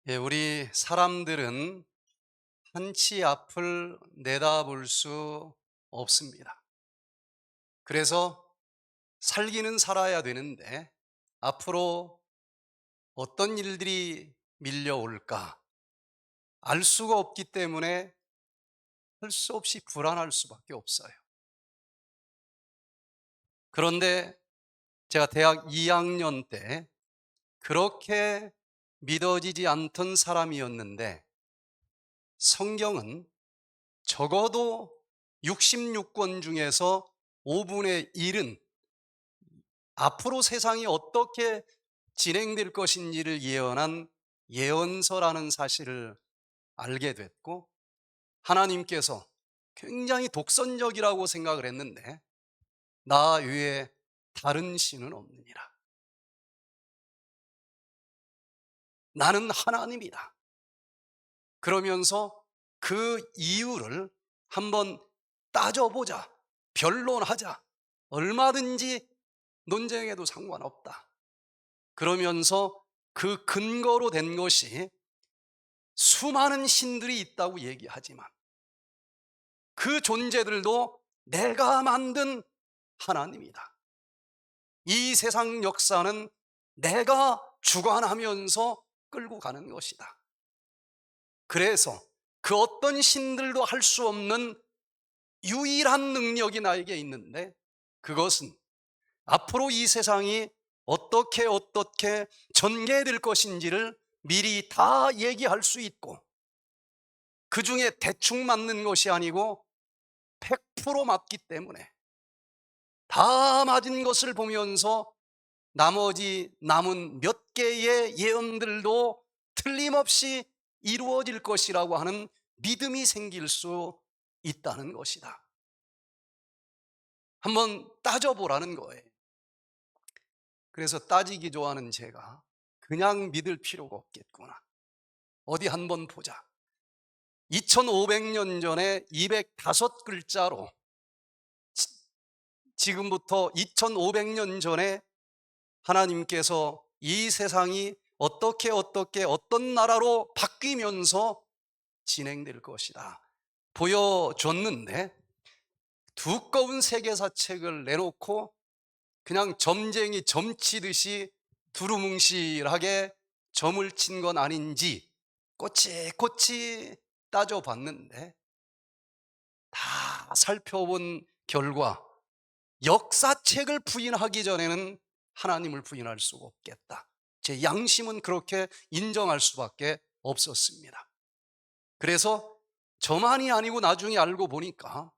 우리 사람들은 한치 앞을 내다볼 수 없습니다. 그래서 살기는 살아야 되는데 앞으로 어떤 일들이 밀려올까 알 수가 없기 때문에 할 수 없이 불안할 수밖에 없어요. 그런데 제가 대학 2학년 때 그렇게 믿어지지 않던 사람이었는데 성경은 적어도 66권 중에서 5분의 1은 앞으로 세상이 어떻게 진행될 것인지를 예언한 예언서라는 사실을 알게 됐고, 하나님께서 굉장히 독선적이라고 생각을 했는데 나 외에 다른 신은 없느니라. 나는 하나님이다. 그러면서 그 이유를 한번 따져보자, 변론하자, 얼마든지 논쟁해도 상관없다. 그러면서 그 근거로 된 것이 수많은 신들이 있다고 얘기하지만 그 존재들도 내가 만든 하나님이다. 이 세상 역사는 내가 주관하면서 끌고 가는 것이다. 그래서 그 어떤 신들도 할 수 없는 유일한 능력이 나에게 있는데, 그것은 앞으로 이 세상이 어떻게 전개될 것인지를 미리 다 얘기할 수 있고, 그 중에 대충 맞는 것이 아니고 100% 맞기 때문에 다 맞은 것을 보면서 나머지 남은 몇 개의 예언들도 틀림없이 이루어질 것이라고 하는 믿음이 생길 수 있다는 것이다. 한번 따져보라는 거예요. 그래서 따지기 좋아하는 제가 그냥 믿을 필요가 없겠구나, 어디 한번 보자. 2500년 전에 205글자로 지금부터 2500년 전에 하나님께서 이 세상이 어떻게 어떤 나라로 바뀌면서 진행될 것이다 보여줬는데, 두꺼운 세계사책을 내놓고 그냥 점쟁이 점치듯이 두루뭉실하게 점을 친 건 아닌지 꼬치꼬치 따져봤는데, 다 살펴본 결과 역사책을 부인하기 전에는 하나님을 부인할 수가 없겠다, 제 양심은 그렇게 인정할 수밖에 없었습니다. 그래서 저만이 아니고 나중에 알고 보니까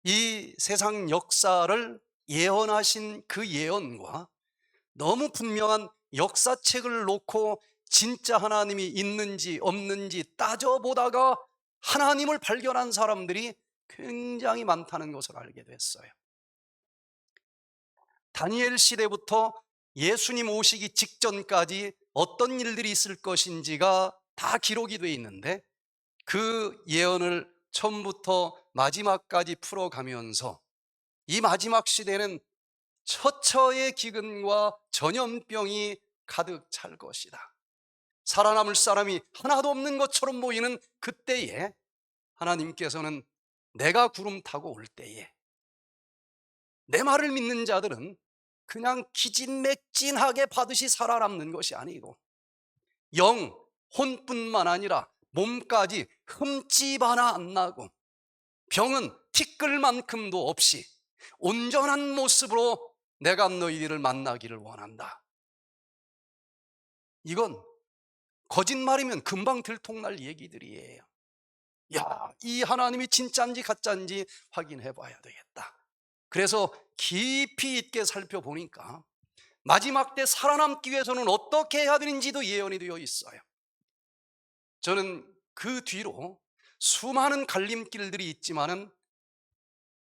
이 세상 역사를 예언하신 그 예언과 너무 분명한 역사책을 놓고 진짜 하나님이 있는지 없는지 따져보다가 하나님을 발견한 사람들이 굉장히 많다는 것을 알게 됐어요. 다니엘 시대부터 예수님 오시기 직전까지 어떤 일들이 있을 것인지가 다 기록이 되어 있는데, 그 예언을 처음부터 마지막까지 풀어가면서 이 마지막 시대는 처처의 기근과 전염병이 가득 찰 것이다, 살아남을 사람이 하나도 없는 것처럼 보이는 그때에 하나님께서는 내가 구름 타고 올 때에 내 말을 믿는 자들은 그냥 기진맥진하게 받으시 살아남는 것이 아니고 영, 혼뿐만 아니라 몸까지 흠집 하나 안 나고 병은 티끌만큼도 없이 온전한 모습으로 내가 너희들을 만나기를 원한다. 이건 거짓말이면 금방 들통날 얘기들이에요. 야, 이 하나님이 진짜인지 가짜인지 확인해 봐야 되겠다. 그래서 깊이 있게 살펴보니까 마지막 때 살아남기 위해서는 어떻게 해야 되는지도 예언이 되어 있어요. 저는 그 뒤로 수많은 갈림길들이 있지만은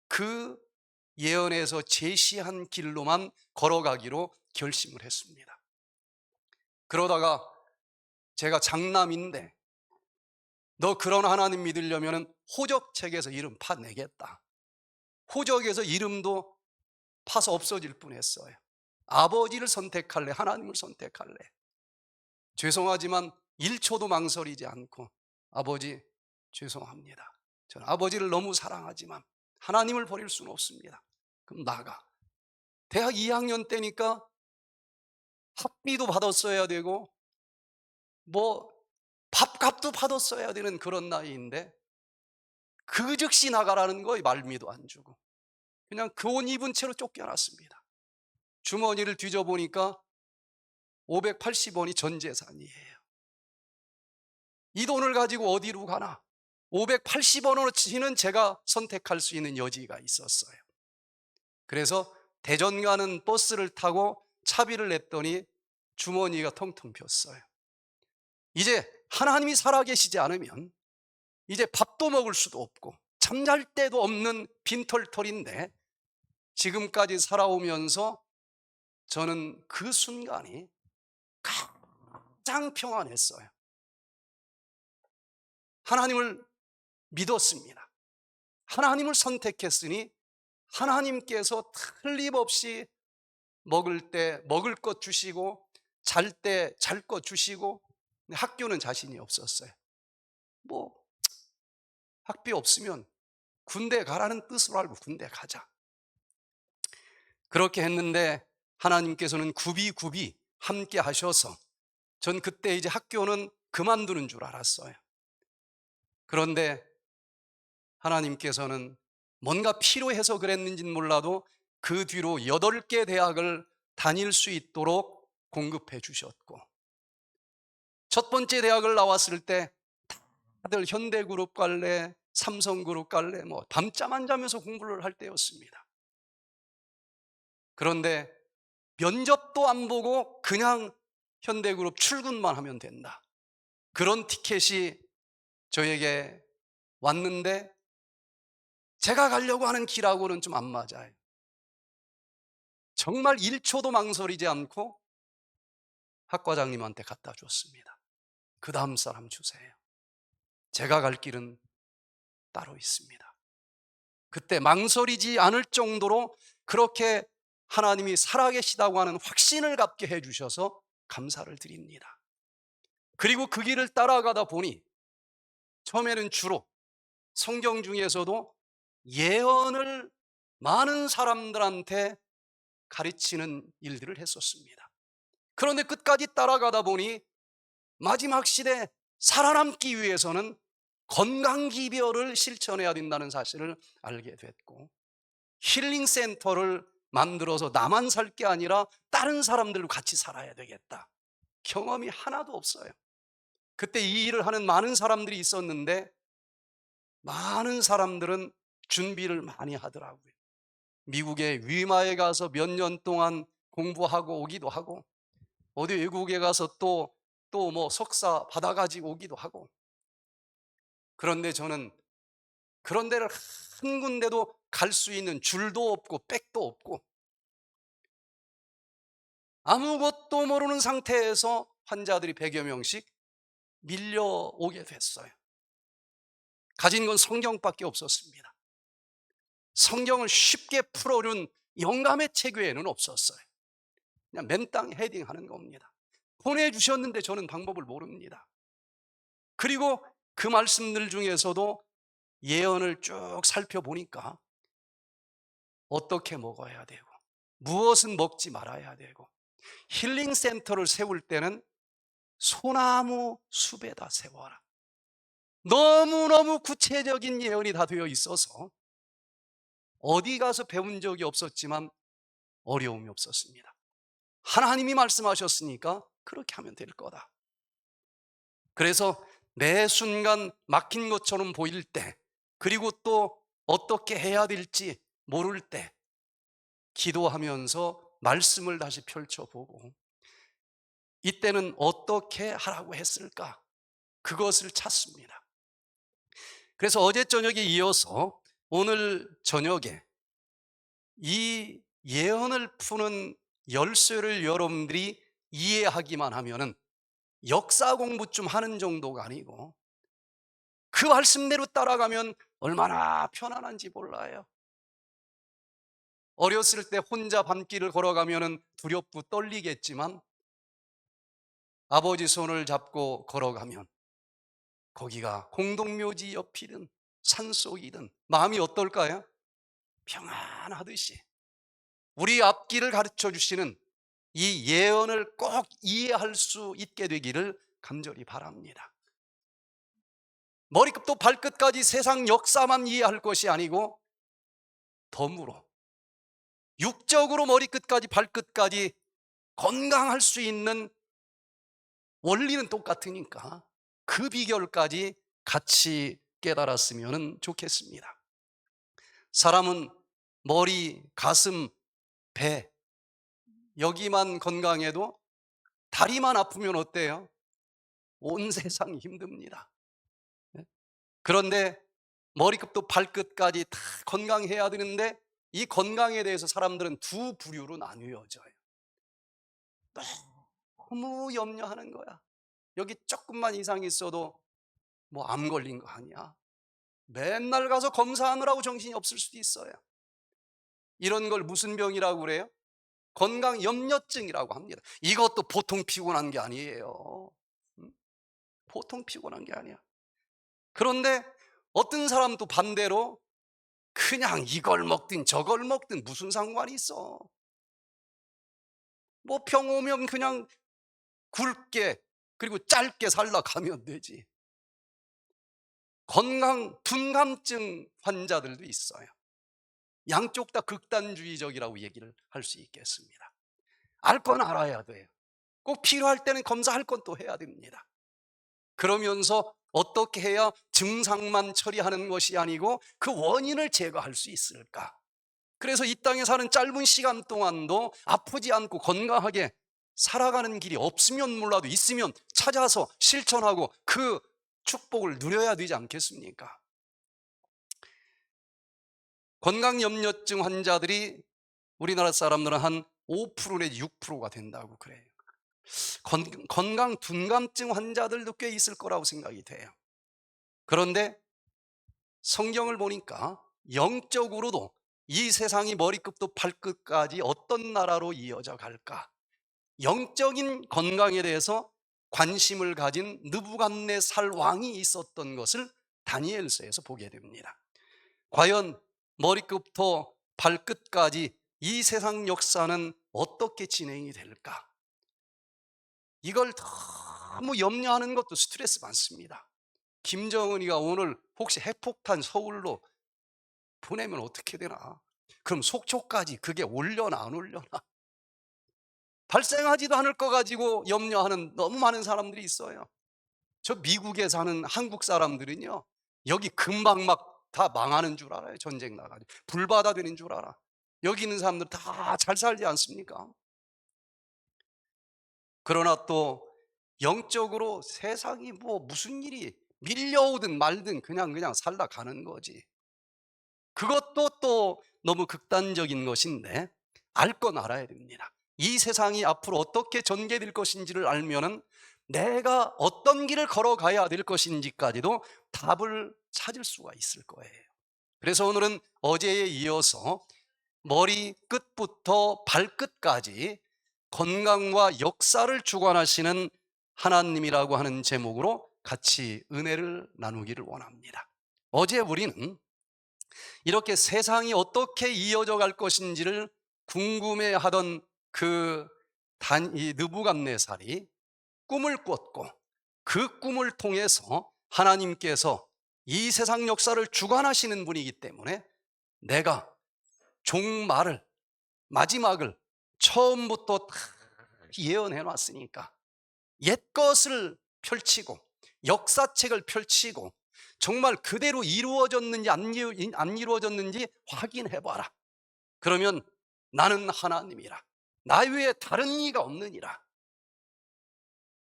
그 예언에서 제시한 길로만 걸어가기로 결심을 했습니다. 그러다가 제가 장남인데 너 그런 하나님 믿으려면 호적책에서 이름 파내겠다, 호적에서 이름도 파서 없어질 뻔했어요. 아버지를 선택할래, 하나님을 선택할래? 죄송하지만 1초도 망설이지 않고 아버지 죄송합니다. 저는 아버지를 너무 사랑하지만 하나님을 버릴 수는 없습니다. 그럼 나가. 대학 2학년 때니까 학비도 받았어야 되고 뭐 밥값도 받았어야 되는 그런 나이인데 그 즉시 나가라는 거에 말미도 안 주고 그냥 그 옷 입은 채로 쫓겨났습니다. 주머니를 뒤져보니까 580원이 전 재산이에요. 이 돈을 가지고 어디로 가나? 580원어치는 제가 선택할 수 있는 여지가 있었어요. 그래서 대전 가는 버스를 타고 차비를 냈더니 주머니가 텅텅 비었어요. 이제 하나님이 살아계시지 않으면 이제 밥도 먹을 수도 없고 잠잘 데도 없는 빈털털인데 지금까지 살아오면서 저는 그 순간이 가장 평안했어요. 하나님을 믿었습니다. 하나님을 선택했으니 하나님께서 틀림없이 먹을 때 먹을 것 주시고 잘 때 잘 것 주시고 학교는 자신이 없었어요. 뭐 학비 없으면 군대 가라는 뜻으로 알고 군대 가자. 그렇게 했는데 하나님께서는 굽이굽이 함께 하셔서 전 그때 이제 학교는 그만두는 줄 알았어요. 그런데 하나님께서는 뭔가 필요해서 그랬는지는 몰라도 그 뒤로 8개 대학을 다닐 수 있도록 공급해 주셨고 첫 번째 대학을 나왔을 때 다들 현대그룹 갈래, 삼성그룹 갈래 뭐 밤잠 안 자면서 공부를 할 때였습니다. 그런데 면접도 안 보고 그냥 현대그룹 출근만 하면 된다. 그런 티켓이 저에게 왔는데 제가 가려고 하는 길하고는 좀 안 맞아요. 정말 1초도 망설이지 않고 학과장님한테 갖다 줬습니다. 그 다음 사람 주세요. 제가 갈 길은 따로 있습니다. 그때 망설이지 않을 정도로 그렇게 하나님이 살아계시다고 하는 확신을 갖게 해주셔서 감사를 드립니다. 그리고 그 길을 따라가다 보니 처음에는 주로 성경 중에서도 예언을 많은 사람들한테 가르치는 일들을 했었습니다. 그런데 끝까지 따라가다 보니 마지막 시대 살아남기 위해서는 건강기별을 실천해야 된다는 사실을 알게 됐고 힐링센터를 만들어서 나만 살 게 아니라 다른 사람들과 같이 살아야 되겠다. 경험이 하나도 없어요. 그때 이 일을 하는 많은 사람들이 있었는데 많은 사람들은 준비를 많이 하더라고요. 미국의 위마에 가서 몇 년 동안 공부하고 오기도 하고 어디 외국에 가서 또 뭐 석사 받아가지고 오기도 하고 그런데 저는 그런 데를 한 군데도 갈 수 있는 줄도 없고 백도 없고 아무것도 모르는 상태에서 환자들이 100여 명씩 밀려오게 됐어요. 가진 건 성경밖에 없었습니다. 성경을 쉽게 풀어준 영감의 책 외에는 없었어요. 그냥 맨땅 헤딩하는 겁니다. 보내주셨는데 저는 방법을 모릅니다. 그리고 그 말씀들 중에서도 예언을 쭉 살펴보니까 어떻게 먹어야 되고 무엇은 먹지 말아야 되고 힐링센터를 세울 때는 소나무 숲에다 세워라. 너무너무 구체적인 예언이 다 되어 있어서 어디 가서 배운 적이 없었지만 어려움이 없었습니다. 하나님이 말씀하셨으니까 그렇게 하면 될 거다. 그래서 매 순간 막힌 것처럼 보일 때 그리고 또 어떻게 해야 될지 모를 때 기도하면서 말씀을 다시 펼쳐보고 이때는 어떻게 하라고 했을까? 그것을 찾습니다. 그래서 어제 저녁에 이어서 오늘 저녁에 이 예언을 푸는 열쇠를 여러분들이 이해하기만 하면은 역사 공부 좀 하는 정도가 아니고 그 말씀대로 따라가면 얼마나 편안한지 몰라요. 어렸을 때 혼자 밤길을 걸어가면 두렵고 떨리겠지만 아버지 손을 잡고 걸어가면 거기가 공동묘지 옆이든 산속이든 마음이 어떨까요? 평안하듯이 우리 앞길을 가르쳐 주시는 이 예언을 꼭 이해할 수 있게 되기를 간절히 바랍니다. 머리끝부터 발끝까지 세상 역사만 이해할 것이 아니고 덤으로 육적으로 머리끝까지 발끝까지 건강할 수 있는 원리는 똑같으니까 그 비결까지 같이 깨달았으면 좋겠습니다. 사람은 머리, 가슴, 배 여기만 건강해도 다리만 아프면 어때요? 온 세상이 힘듭니다. 그런데 머리끝부터 발끝까지 다 건강해야 되는데 이 건강에 대해서 사람들은 두 부류로 나뉘어져요. 너무 염려하는 거야. 여기 조금만 이상 있어도 뭐 암 걸린 거 아니야? 맨날 가서 검사하느라고 정신이 없을 수도 있어요. 이런 걸 무슨 병이라고 그래요? 건강염려증이라고 합니다. 이것도 보통 피곤한 게 아니에요. 보통 피곤한 게 아니야. 그런데 어떤 사람도 반대로 그냥 이걸 먹든 저걸 먹든 무슨 상관이 있어. 뭐 병 오면 그냥 굵게 그리고 짧게 살다 가면 되지. 건강 둔감증 환자들도 있어요. 양쪽 다 극단주의적이라고 얘기를 할 수 있겠습니다. 알 건 알아야 돼요. 꼭 필요할 때는 검사할 건 또 해야 됩니다. 그러면서 어떻게 해야 증상만 처리하는 것이 아니고 그 원인을 제거할 수 있을까? 그래서 이 땅에 사는 짧은 시간 동안도 아프지 않고 건강하게 살아가는 길이 없으면 몰라도 있으면 찾아서 실천하고 그 축복을 누려야 되지 않겠습니까? 건강염려증 환자들이 우리나라 사람들은 한 5% 내지 6%가 된다고 그래요. 건강 둔감증 환자들도 꽤 있을 거라고 생각이 돼요. 그런데 성경을 보니까 영적으로도 이 세상이 머리끝부터 발끝까지 어떤 나라로 이어져 갈까? 영적인 건강에 대해서 관심을 가진 느부갓네살 왕이 있었던 것을 다니엘서에서 보게 됩니다. 과연 머리끝부터 발끝까지 이 세상 역사는 어떻게 진행이 될까? 이걸 너무 염려하는 것도 스트레스 많습니다. 김정은이가 오늘 혹시 핵폭탄 서울로 보내면 어떻게 되나? 그럼 속초까지 그게 올려나 안 올려나? 발생하지도 않을 거 가지고 염려하는 너무 많은 사람들이 있어요. 저 미국에 사는 한국 사람들은요, 여기 금방 막 다 망하는 줄 알아요. 전쟁 나가지고 불바다 되는 줄 알아. 여기 있는 사람들 다 잘 살지 않습니까? 그러나 또 영적으로 세상이 뭐 무슨 일이 밀려오든 말든 그냥 살다 가는 거지. 그것도 또 너무 극단적인 것인데 알 건 알아야 됩니다. 이 세상이 앞으로 어떻게 전개될 것인지를 알면은 내가 어떤 길을 걸어가야 될 것인지까지도 답을 찾을 수가 있을 거예요. 그래서 오늘은 어제에 이어서 머리 끝부터 발끝까지 건강과 역사를 주관하시는 하나님이라고 하는 제목으로 같이 은혜를 나누기를 원합니다. 어제 우리는 이렇게 세상이 어떻게 이어져 갈 것인지를 궁금해하던 이 느부갓네살이 꿈을 꿨고 그 꿈을 통해서 하나님께서 이 세상 역사를 주관하시는 분이기 때문에 내가 종말을 마지막을 처음부터 다 예언해 놨으니까 옛것을 펼치고 역사책을 펼치고 정말 그대로 이루어졌는지 안 이루어졌는지 확인해 봐라. 그러면 나는 하나님이라. 나 외에 다른 이가 없느니라.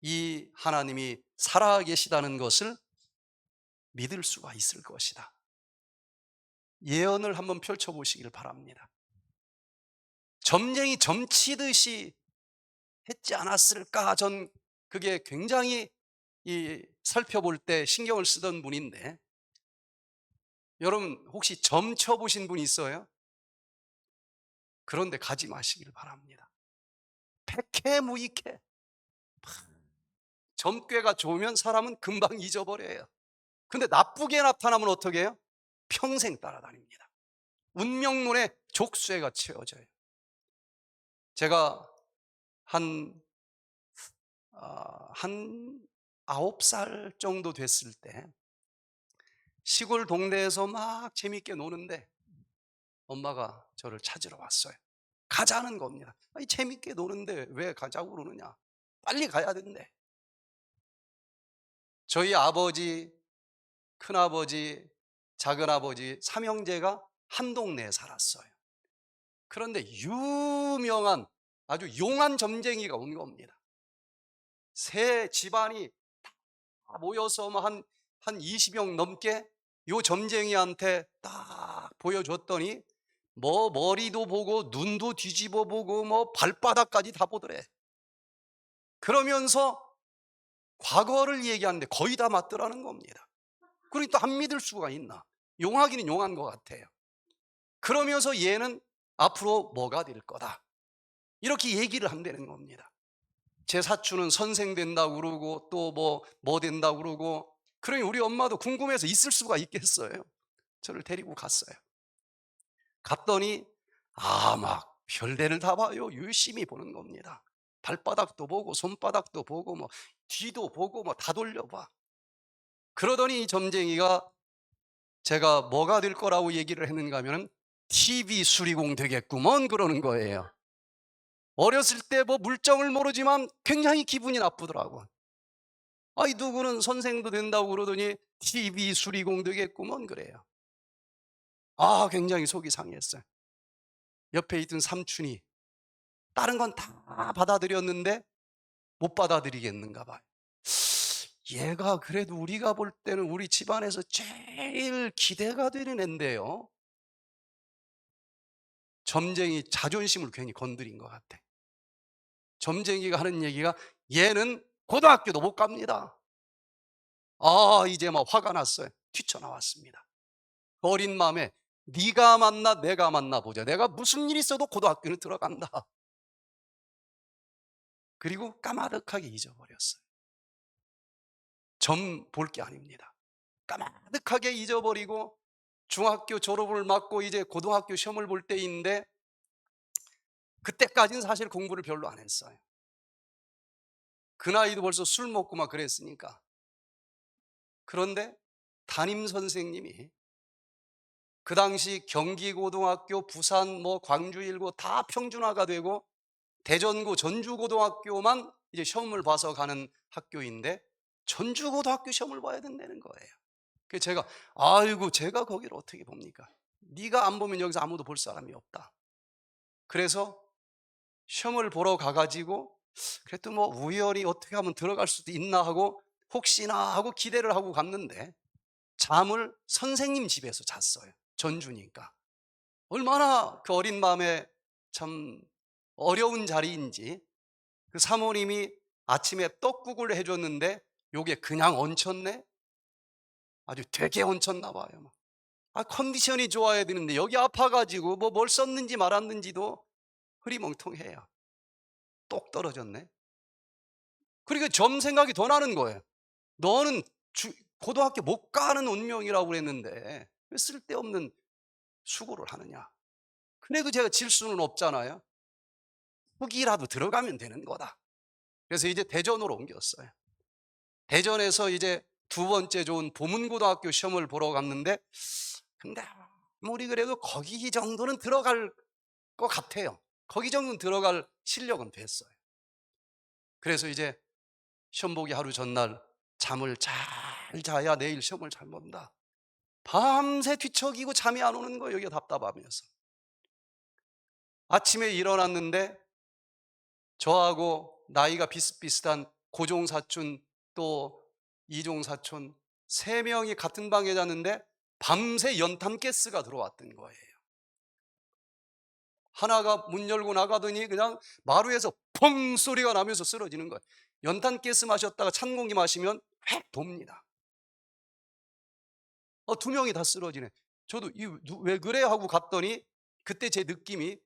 이 하나님이 살아계시다는 것을 믿을 수가 있을 것이다. 예언을 한번 펼쳐보시길 바랍니다. 점쟁이 점치듯이 했지 않았을까? 전 그게 굉장히 살펴볼 때 신경을 쓰던 분인데, 여러분 혹시 점 쳐보신 분 있어요? 그런데 가지 마시길 바랍니다. 백해무익해. 점괘가 좋으면 사람은 금방 잊어버려요. 근데 나쁘게 나타나면 어떻게 해요? 평생 따라다닙니다. 운명론에 족쇄가 채워져요. 제가 한 9살 정도 됐을 때 시골 동네에서 막 재밌게 노는데 엄마가 저를 찾으러 왔어요. 가자는 겁니다. 아니, 재밌게 노는데 왜 가자고 그러느냐? 빨리 가야 된대. 저희 아버지, 큰아버지, 작은아버지 삼형제가 한 동네에 살았어요. 그런데 유명한 아주 용한 점쟁이가 온 겁니다. 세 집안이 다 모여서 한 20명 넘게 요 점쟁이한테 딱 보여줬더니 뭐 머리도 보고 눈도 뒤집어 보고 뭐 발바닥까지 다 보더래. 그러면서 과거를 얘기하는데 거의 다 맞더라는 겁니다. 그러니까 안 믿을 수가 있나? 용하기는 용한 것 같아요. 그러면서 얘는 앞으로 뭐가 될 거다, 이렇게 얘기를 한다는 겁니다. 제 사촌은 선생 된다고 그러고 또 뭐 된다고 그러고, 그러니 우리 엄마도 궁금해서 있을 수가 있겠어요. 저를 데리고 갔어요. 갔더니 막 별대를 다 봐요. 열심히 보는 겁니다. 발바닥도 보고 손바닥도 보고 뭐 뒤도 보고 뭐 다 돌려봐. 그러더니 이 점쟁이가 제가 뭐가 될 거라고 얘기를 했는가 하면 TV 수리공 되겠구먼 그러는 거예요. 어렸을 때 뭐 물정을 모르지만 굉장히 기분이 나쁘더라고. 이 누구는 선생도 된다고 그러더니 TV 수리공 되겠구먼 그래요. 굉장히 속이 상했어요. 옆에 있던 삼촌이 다른 건 다 받아들였는데 못 받아들이겠는가 봐요. 얘가 그래도 우리가 볼 때는 우리 집안에서 제일 기대가 되는 앤데요. 점쟁이 자존심을 괜히 건드린 것 같아. 점쟁이가 하는 얘기가 얘는 고등학교도 못 갑니다. 이제 막 화가 났어요. 뛰쳐나왔습니다. 어린 마음에 네가 맞나 내가 맞나 보자. 내가 무슨 일 있어도 고등학교는 들어간다. 그리고 까마득하게 잊어버렸어요. 점 볼 게 아닙니다. 까마득하게 잊어버리고 중학교 졸업을 맞고 이제 고등학교 시험을 볼 때인데, 그때까지는 사실 공부를 별로 안 했어요. 그 나이도 벌써 술 먹고 막 그랬으니까. 그런데 담임 선생님이 그 당시 경기고등학교, 부산, 광주일고 다 평준화가 되고 대전고, 전주고등학교만 이제 시험을 봐서 가는 학교인데 전주고등학교 시험을 봐야 된다는 거예요. 그래서 제가 아이고 제가 거기를 어떻게 봅니까? 네가 안 보면 여기서 아무도 볼 사람이 없다. 그래서 시험을 보러 가가지고 그래도 우연히 어떻게 하면 들어갈 수도 있나 하고 혹시나 하고 기대를 하고 갔는데 잠을 선생님 집에서 잤어요. 전주니까. 얼마나 그 어린 마음에 참 어려운 자리인지 그 사모님이 아침에 떡국을 해줬는데 요게 그냥 얹혔네? 아주 되게 얹혔나 봐요. 컨디션이 좋아야 되는데 여기 아파가지고 뭘 썼는지 말았는지도 흐리멍텅해요. 똑 떨어졌네. 그러니까 점 생각이 더 나는 거예요. 너는 고등학교 못 가는 운명이라고 그랬는데 왜 쓸데없는 수고를 하느냐. 그래도 제가 질 수는 없잖아요. 후기라도 들어가면 되는 거다. 그래서 이제 대전으로 옮겼어요. 대전에서 이제 두 번째 좋은 보문고등학교 시험을 보러 갔는데 근데 아무리 그래도 거기 정도는 들어갈 것 같아요. 거기 정도는 들어갈 실력은 됐어요. 그래서 이제 시험 보기 하루 전날 잠을 잘 자야 내일 시험을 잘 본다. 밤새 뒤척이고 잠이 안 오는 거예요. 여기가 답답하면서. 아침에 일어났는데 저하고 나이가 비슷비슷한 고종사촌 또 이종사촌 세 명이 같은 방에 잤는데 밤새 연탄가스가 들어왔던 거예요. 하나가 문 열고 나가더니 그냥 마루에서 펑 소리가 나면서 쓰러지는 거예요. 연탄가스 마셨다가 찬 공기 마시면 획 돕니다. 두 명이 다 쓰러지네. 저도 왜 그래 하고 갔더니 그때 제 느낌이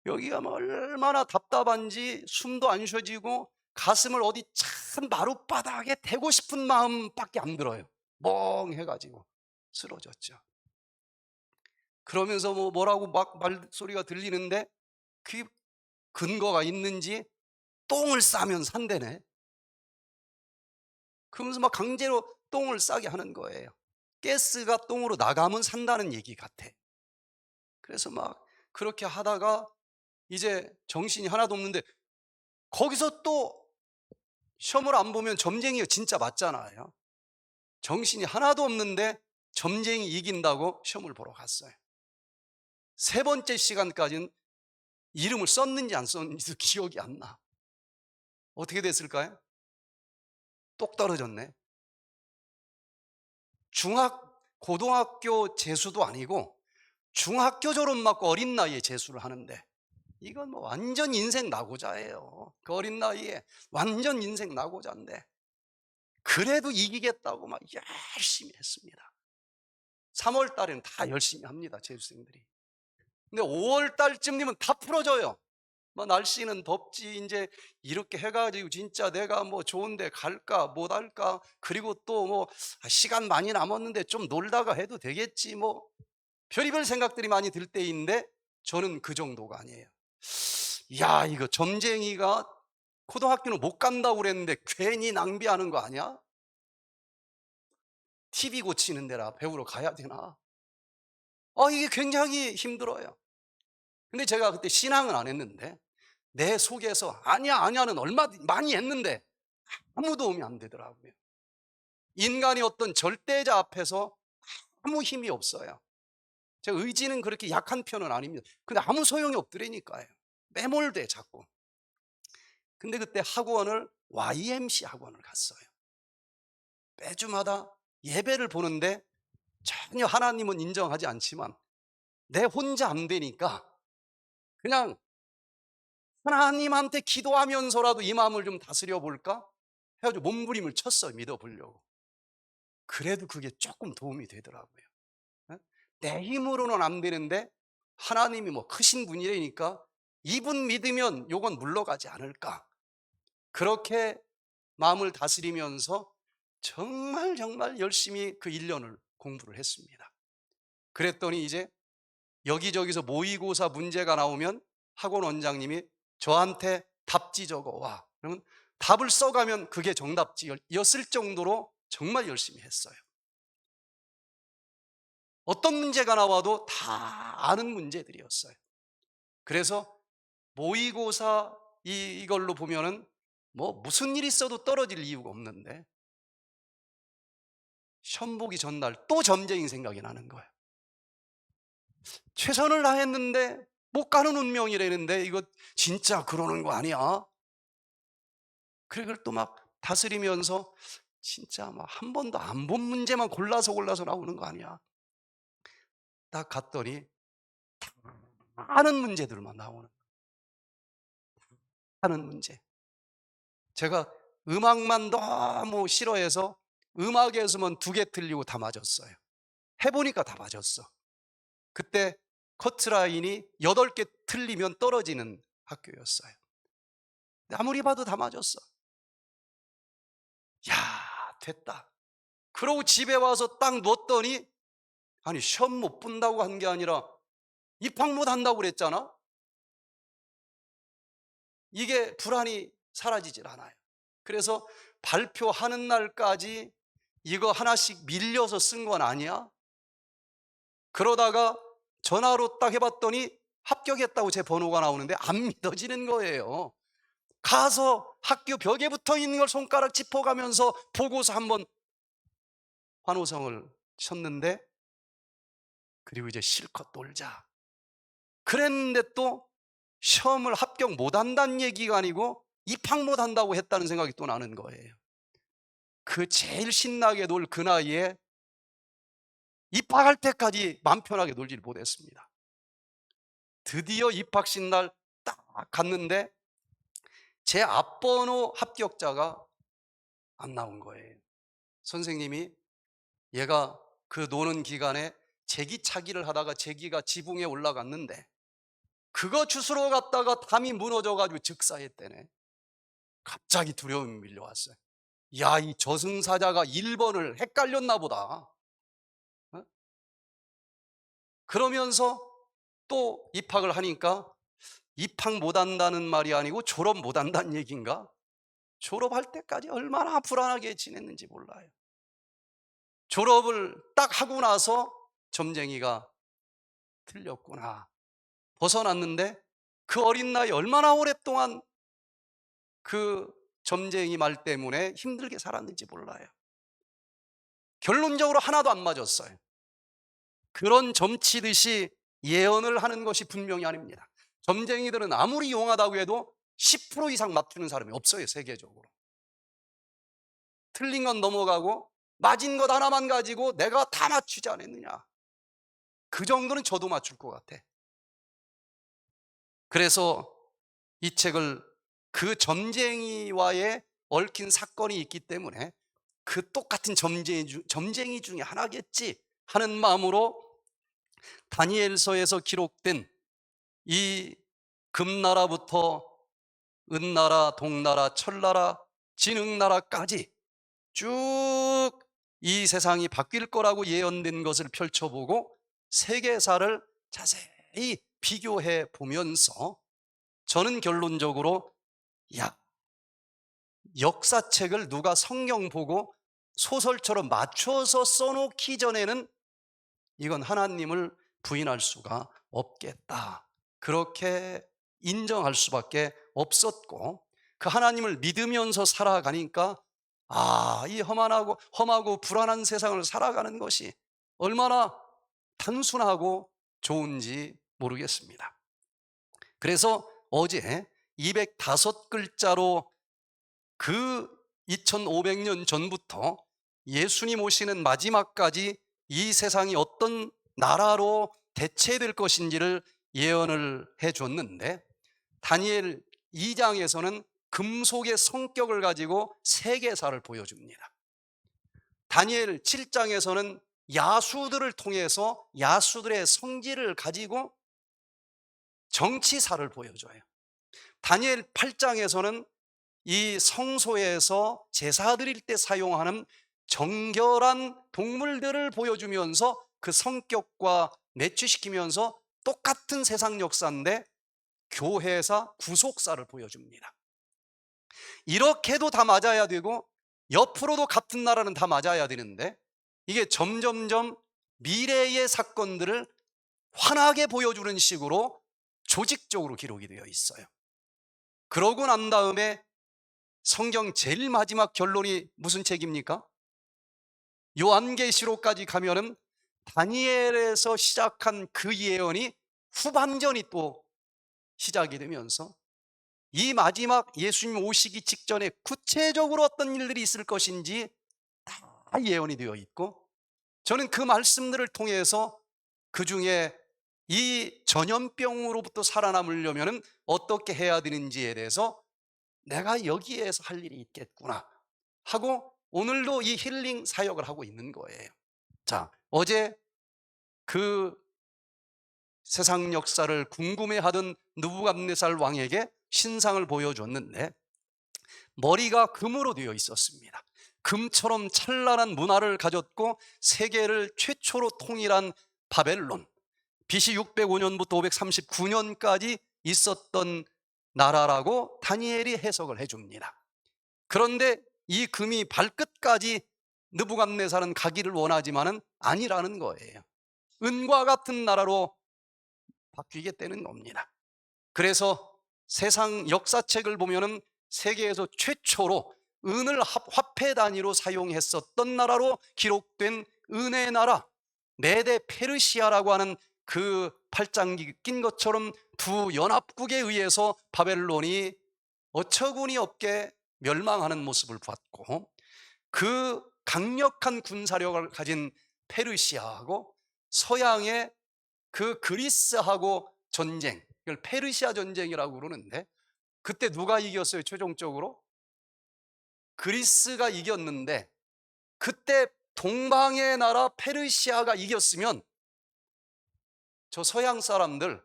여기가 얼마나 답답한지 숨도 안 쉬어지고 가슴을 어디 착 큰 마룻바닥에 대고 싶은 마음밖에 안 들어요. 멍해가지고 쓰러졌죠. 그러면서 뭐라고 막 말소리가 들리는데 그 근거가 있는지 똥을 싸면 산대네. 그러면서 막 강제로 똥을 싸게 하는 거예요. 가스가 똥으로 나가면 산다는 얘기 같아. 그래서 막 그렇게 하다가 이제 정신이 하나도 없는데, 거기서 또 시험을 안 보면 점쟁이가 진짜 맞잖아요. 정신이 하나도 없는데 점쟁이 이긴다고 시험을 보러 갔어요. 세 번째 시간까지는 이름을 썼는지 안 썼는지도 기억이 안 나. 어떻게 됐을까요? 똑 떨어졌네. 고등학교 재수도 아니고 중학교 졸업 맞고 어린 나이에 재수를 하는데, 이건 뭐 완전 인생 낙오자예요. 그 어린 나이에 완전 인생 낙오자인데 그래도 이기겠다고 막 열심히 했습니다. 3월 달에는 다 열심히 합니다, 재수생들이. 근데 5월 달쯤 되면 다 풀어져요. 뭐 날씨는 덥지, 이제 이렇게 해가지고 진짜 내가 뭐 좋은데 갈까 못 할까, 그리고 또 뭐 시간 많이 남았는데 좀 놀다가 해도 되겠지, 뭐 별의별 생각들이 많이 들 때인데, 저는 그 정도가 아니에요. 야, 이거 점쟁이가 고등학교는 못 간다고 그랬는데 괜히 낭비하는 거 아니야? TV 고치는 데라 배우러 가야 되나? 이게 굉장히 힘들어요. 근데 제가 그때 신앙은 안 했는데 내 속에서 아니야 아니야는 얼마 많이 했는데 아무 도움이 안 되더라고요. 인간이 어떤 절대자 앞에서 아무 힘이 없어요. 제가 의지는 그렇게 약한 편은 아닙니다. 근데 아무 소용이 없더라니까요. 매몰돼 자꾸. 근데 그때 학원을 YMC 학원을 갔어요. 매주마다 예배를 보는데 전혀 하나님은 인정하지 않지만 내 혼자 안 되니까 그냥 하나님한테 기도하면서라도 이 마음을 좀 다스려 볼까 해가지고 몸부림을 쳤어요. 믿어보려고. 그래도 그게 조금 도움이 되더라고요. 예? 내 힘으로는 안 되는데 하나님이 뭐 크신 분이라니까 이분 믿으면 요건 물러가지 않을까, 그렇게 마음을 다스리면서 정말 열심히 그 1년을 공부를 했습니다. 그랬더니 이제 여기저기서 모의고사 문제가 나오면 학원 원장님이 저한테 답지 적어와. 그러면 답을 써가면 그게 정답지였을 정도로 정말 열심히 했어요. 어떤 문제가 나와도 다 아는 문제들이었어요. 그래서 모의고사 이걸로 보면은 뭐 무슨 일이 있어도 떨어질 이유가 없는데, 시험 보기 전날 또 점쟁이 생각이 나는 거예요. 최선을 다했는데 못 가는 운명이라는데 이거 진짜 그러는 거 아니야? 그걸 또 막 다스리면서 진짜 막 한 번도 안 본 문제만 골라서 나오는 거 아니야? 딱 갔더니 많은 문제들만 나오는, 하는 문제. 제가 음악만 너무 싫어해서 음악에서만 2개 틀리고 다 맞았어요. 해보니까 다 맞았어. 그때 커트라인이 8개 틀리면 떨어지는 학교였어요. 아무리 봐도 다 맞았어. 야, 됐다. 그러고 집에 와서 딱 누웠더니, 아니 시험 못 본다고 한 게 아니라 입학 못 한다고 그랬잖아. 이게 불안이 사라지질 않아요. 그래서 발표하는 날까지 이거 하나씩 밀려서 쓴 건 아니야. 그러다가 전화로 딱 해봤더니 합격했다고 제 번호가 나오는데 안 믿어지는 거예요. 가서 학교 벽에 붙어 있는 걸 손가락 짚어가면서 보고서 한번 환호성을 쳤는데, 그리고 이제 실컷 놀자 그랬는데 또 시험을 합격 못한다는 얘기가 아니고 입학 못한다고 했다는 생각이 또 나는 거예요. 그 제일 신나게 놀 그 나이에 입학할 때까지 맘 편하게 놀지를 못했습니다. 드디어 입학식 날 딱 갔는데 제 앞번호 합격자가 안 나온 거예요. 선생님이 얘가 그 노는 기간에 제기차기를 하다가 제기가 지붕에 올라갔는데 그거 주스러 갔다가 담이 무너져 가지고 즉사했대네. 갑자기 두려움이 밀려왔어요. 야, 이 저승사자가 1번을 헷갈렸나 보다. 어? 그러면서 또 입학을 하니까 입학 못한다는 말이 아니고 졸업 못한다는 얘기인가? 졸업할 때까지 얼마나 불안하게 지냈는지 몰라요. 졸업을 딱 하고 나서 점쟁이가 틀렸구나. 벗어났는데 그 어린 나이 얼마나 오랫동안 그 점쟁이 말 때문에 힘들게 살았는지 몰라요. 결론적으로 하나도 안 맞았어요. 그런 점치듯이 예언을 하는 것이 분명히 아닙니다. 점쟁이들은 아무리 용하다고 해도 10% 이상 맞추는 사람이 없어요, 세계적으로. 틀린 건 넘어가고 맞은 것 하나만 가지고 내가 다 맞추지 않았느냐. 그 정도는 저도 맞출 것 같아. 그래서 이 책을 그 점쟁이와의 얽힌 사건이 있기 때문에 그 똑같은 점쟁이 중에 하나겠지 하는 마음으로 다니엘서에서 기록된 이 금나라부터 은나라, 동나라, 철나라, 진흥나라까지 쭉 이 세상이 바뀔 거라고 예언된 것을 펼쳐보고 세계사를 자세히 비교해 보면서 저는 결론적으로 야, 역사책을 누가 성경 보고 소설처럼 맞춰서 써놓기 전에는 이건 하나님을 부인할 수가 없겠다. 그렇게 인정할 수밖에 없었고 그 하나님을 믿으면서 살아가니까 이 험하고 불안한 세상을 살아가는 것이 얼마나 단순하고 좋은지 모르겠습니다. 그래서 어제 205글자로 그 2500년 전부터 예수님 오시는 마지막까지 이 세상이 어떤 나라로 대체될 것인지를 예언을 해 줬는데 다니엘 2장에서는 금속의 성격을 가지고 세계사를 보여줍니다. 다니엘 7장에서는 야수들을 통해서 야수들의 성질을 가지고 정치사를 보여줘요. 다니엘 8장에서는 이 성소에서 제사 드릴 때 사용하는 정결한 동물들을 보여주면서 그 성격과 매치시키면서 똑같은 세상 역사인데 교회사, 구속사를 보여줍니다. 이렇게도 다 맞아야 되고 옆으로도 같은 나라는 다 맞아야 되는데 이게 점점점 미래의 사건들을 환하게 보여주는 식으로 조직적으로 기록이 되어 있어요. 그러고 난 다음에 성경 제일 마지막 결론이 무슨 책입니까? 요한계시록까지 가면은 다니엘에서 시작한 그 예언이 후반전이 또 시작이 되면서 이 마지막 예수님 오시기 직전에 구체적으로 어떤 일들이 있을 것인지 다 예언이 되어 있고 저는 그 말씀들을 통해서 그 중에 이 전염병으로부터 살아남으려면 어떻게 해야 되는지에 대해서 내가 여기에서 할 일이 있겠구나 하고 오늘도 이 힐링 사역을 하고 있는 거예요. 자, 어제 그 세상 역사를 궁금해하던 느부갓네살 왕에게 신상을 보여줬는데 머리가 금으로 되어 있었습니다. 금처럼 찬란한 문화를 가졌고 세계를 최초로 통일한 바벨론, BC 605년부터 539년까지 있었던 나라라고 다니엘이 해석을 해줍니다. 그런데 이 금이 발끝까지 느부갓네살은 가기를 원하지만은 아니라는 거예요. 은과 같은 나라로 바뀌겠다는 겁니다. 그래서 세상 역사책을 보면은 세계에서 최초로 은을 화폐 단위로 사용했었던 나라로 기록된 은의 나라 메데 페르시아라고 하는 그 팔짱기 낀 것처럼 두 연합국에 의해서 바벨론이 어처구니 없게 멸망하는 모습을 봤고 그 강력한 군사력을 가진 페르시아하고 서양의 그 그리스하고 전쟁, 이걸 페르시아 전쟁이라고 그러는데 그때 누가 이겼어요? 최종적으로 그리스가 이겼는데 그때 동방의 나라 페르시아가 이겼으면 저 서양 사람들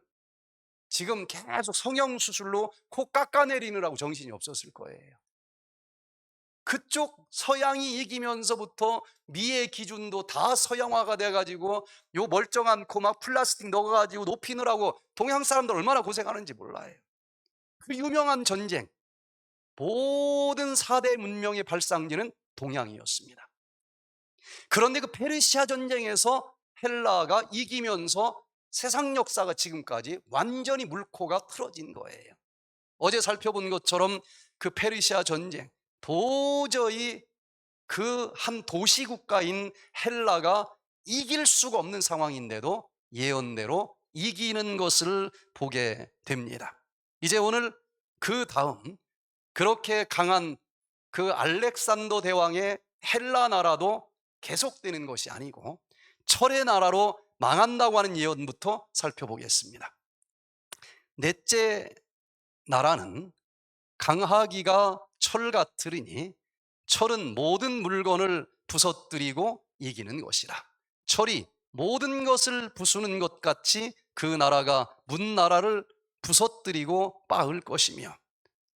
지금 계속 성형수술로 코 깎아내리느라고 정신이 없었을 거예요. 그쪽 서양이 이기면서부터 미의 기준도 다 서양화가 돼가지고 요 멀쩡한 코 막 플라스틱 넣어가지고 높이느라고 동양 사람들 얼마나 고생하는지 몰라요. 그 유명한 전쟁, 모든 4대 문명의 발상지는 동양이었습니다. 그런데 그 페르시아 전쟁에서 헬라가 이기면서 세상 역사가 지금까지 완전히 물꼬가 틀어진 거예요. 어제 살펴본 것처럼 그 페르시아 전쟁, 도저히 그 한 도시 국가인 헬라가 이길 수가 없는 상황인데도 예언대로 이기는 것을 보게 됩니다. 이제 오늘 그 다음 그렇게 강한 그 알렉산더 대왕의 헬라 나라도 계속되는 것이 아니고 철의 나라로 망한다고 하는 예언부터 살펴보겠습니다. 넷째 나라는 강하기가 철 같으리니 철은 모든 물건을 부서뜨리고 이기는 것이라. 철이 모든 것을 부수는 것 같이 그 나라가 문 나라를 부서뜨리고 빻을 것이며.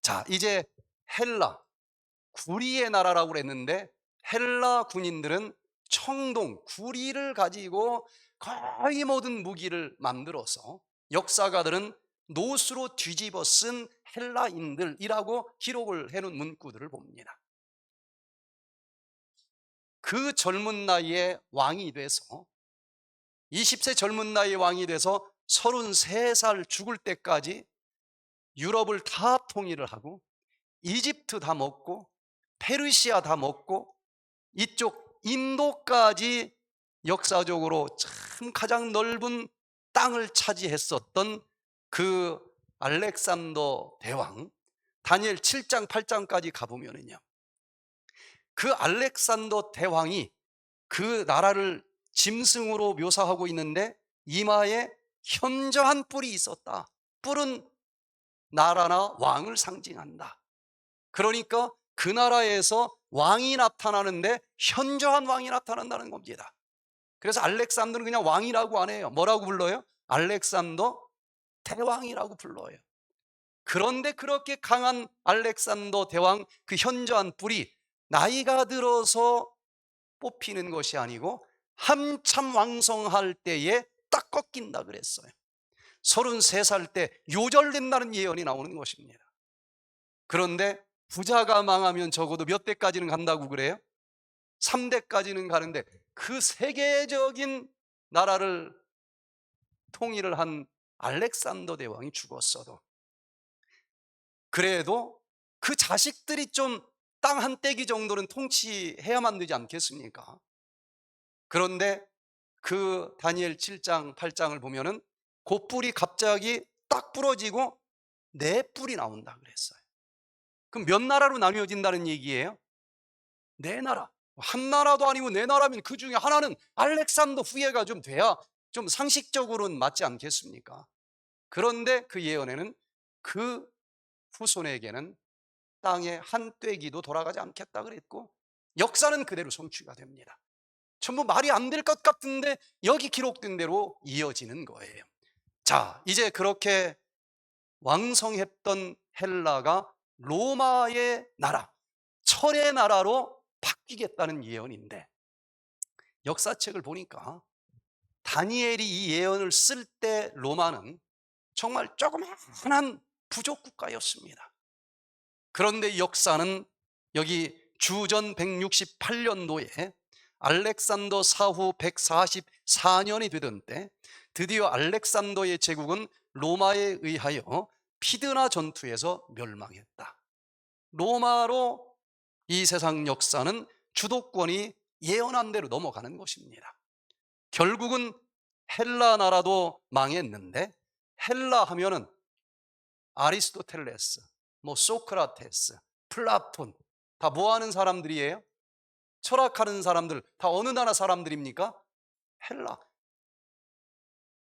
자, 이제 헬라, 구리의 나라라고 그랬는데 헬라 군인들은 청동, 구리를 가지고 거의 모든 무기를 만들어서 역사가들은 노수로 뒤집어 쓴 헬라인들이라고 기록을 해놓은 문구들을 봅니다. 그 젊은 나이에 왕이 돼서 20세 젊은 나이에 왕이 돼서 33살 죽을 때까지 유럽을 다 통일을 하고 이집트 다 먹고 페르시아 다 먹고 이쪽 인도까지 역사적으로 참 가장 넓은 땅을 차지했었던 그 알렉산더 대왕, 다니엘 7장 8장까지 가보면은요, 그 알렉산더 대왕이 그 나라를 짐승으로 묘사하고 있는데 이마에 현저한 뿔이 있었다. 뿔은 나라나 왕을 상징한다. 그러니까 그 나라에서 왕이 나타나는데 현저한 왕이 나타난다는 겁니다. 그래서 알렉산더는 그냥 왕이라고 안 해요. 뭐라고 불러요? 알렉산더 대왕이라고 불러요. 그런데 그렇게 강한 알렉산더 대왕, 그 현저한 뿔이 나이가 들어서 뽑히는 것이 아니고 한참 왕성할 때에 딱 꺾인다 그랬어요. 33살 때 요절된다는 예언이 나오는 것입니다. 그런데 부자가 망하면 적어도 몇 대까지는 간다고 그래요? 3대까지는 가는데 그 세계적인 나라를 통일을 한 알렉산더 대왕이 죽었어도 그래도 그 자식들이 좀 땅 한 떼기 정도는 통치해야만 되지 않겠습니까? 그런데 그 다니엘 7장 8장을 보면은 그 뿔이 갑자기 딱 부러지고 네 뿔이 나온다 그랬어요. 그럼 몇 나라로 나뉘어진다는 얘기예요? 네 나라. 한 나라도 아니고 네 나라면 그 중에 하나는 알렉산더 후예가 좀 돼야 좀 상식적으로는 맞지 않겠습니까? 그런데 그 예언에는 그 후손에게는 땅의 한 떼기도 돌아가지 않겠다 그랬고 역사는 그대로 성취가 됩니다. 전부 말이 안 될 것 같은데 여기 기록된 대로 이어지는 거예요. 자, 이제 그렇게 왕성했던 헬라가 로마의 나라, 철의 나라로 바뀌겠다는 예언인데 역사책을 보니까 다니엘이 이 예언을 쓸 때 로마는 정말 조그마한 부족 국가였습니다. 그런데 역사는 여기 주전 168년도에 알렉산더 사후 144년이 되던 때 드디어 알렉산더의 제국은 로마에 의하여 피드나 전투에서 멸망했다. 로마로 이 세상 역사는 주도권이 예언한 대로 넘어가는 것입니다. 결국은 헬라 나라도 망했는데 헬라 하면은 아리스토텔레스, 소크라테스, 플라톤 다 뭐 하는 사람들이에요? 철학하는 사람들. 다 어느 나라 사람들입니까? 헬라.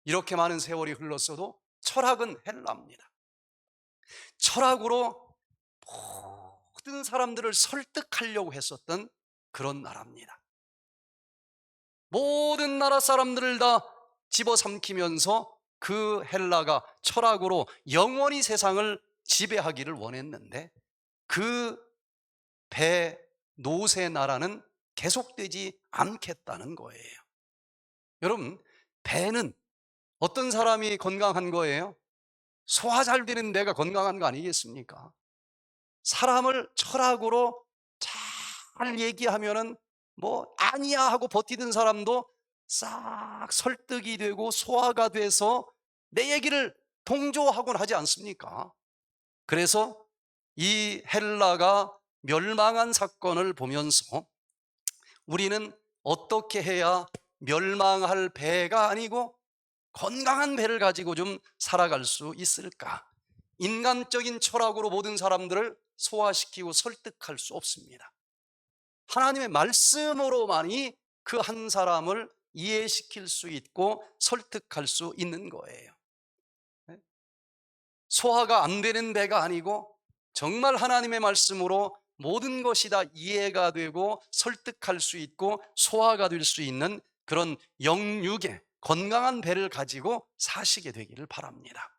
이렇게 많은 세월이 흘렀어도 철학은 헬라입니다. 철학으로 모든 사람들을 설득하려고 했었던 그런 나라입니다. 모든 나라 사람들을 다 집어삼키면서 그 헬라가 철학으로 영원히 세상을 지배하기를 원했는데 그 배 노세 나라는 계속되지 않겠다는 거예요. 여러분, 배는 어떤 사람이 건강한 거예요? 소화 잘 되는 데가 건강한 거 아니겠습니까? 사람을 철학으로 잘 얘기하면은 뭐 아니야 하고 버티던 사람도 싹 설득이 되고 소화가 돼서 내 얘기를 동조하곤 하지 않습니까? 그래서 이 헬라가 멸망한 사건을 보면서 우리는 어떻게 해야 멸망할 배가 아니고 건강한 배를 가지고 좀 살아갈 수 있을까? 인간적인 철학으로 모든 사람들을 소화시키고 설득할 수 없습니다. 하나님의 말씀으로만이 그 한 사람을 이해시킬 수 있고 설득할 수 있는 거예요. 소화가 안 되는 배가 아니고 정말 하나님의 말씀으로 모든 것이 다 이해가 되고 설득할 수 있고 소화가 될 수 있는 그런 영육의 건강한 배를 가지고 사시게 되기를 바랍니다.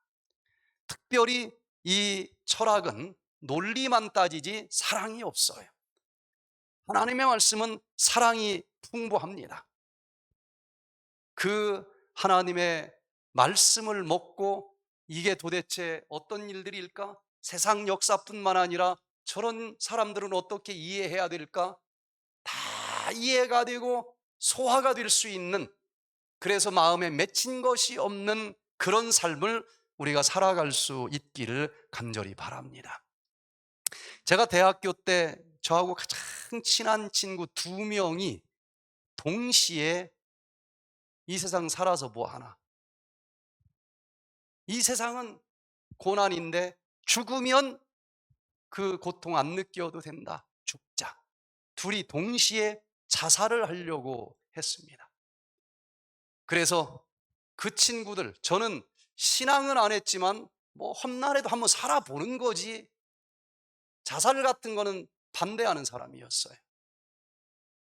특별히 이 철학은 논리만 따지지 사랑이 없어요. 하나님의 말씀은 사랑이 풍부합니다. 그 하나님의 말씀을 먹고 이게 도대체 어떤 일들일까? 세상 역사뿐만 아니라 저런 사람들은 어떻게 이해해야 될까? 다 이해가 되고 소화가 될 수 있는, 그래서 마음에 맺힌 것이 없는 그런 삶을 우리가 살아갈 수 있기를 간절히 바랍니다. 제가 대학교 때 저하고 가장 친한 친구 2명이 동시에 이 세상 살아서 뭐 하나, 이 세상은 고난인데 죽으면 그 고통 안 느껴도 된다, 죽자. 둘이 동시에 자살을 하려고 했습니다. 그래서 그 친구들, 저는 신앙은 안 했지만 뭐 험난해도 한번 살아보는 거지, 자살 같은 거는 반대하는 사람이었어요.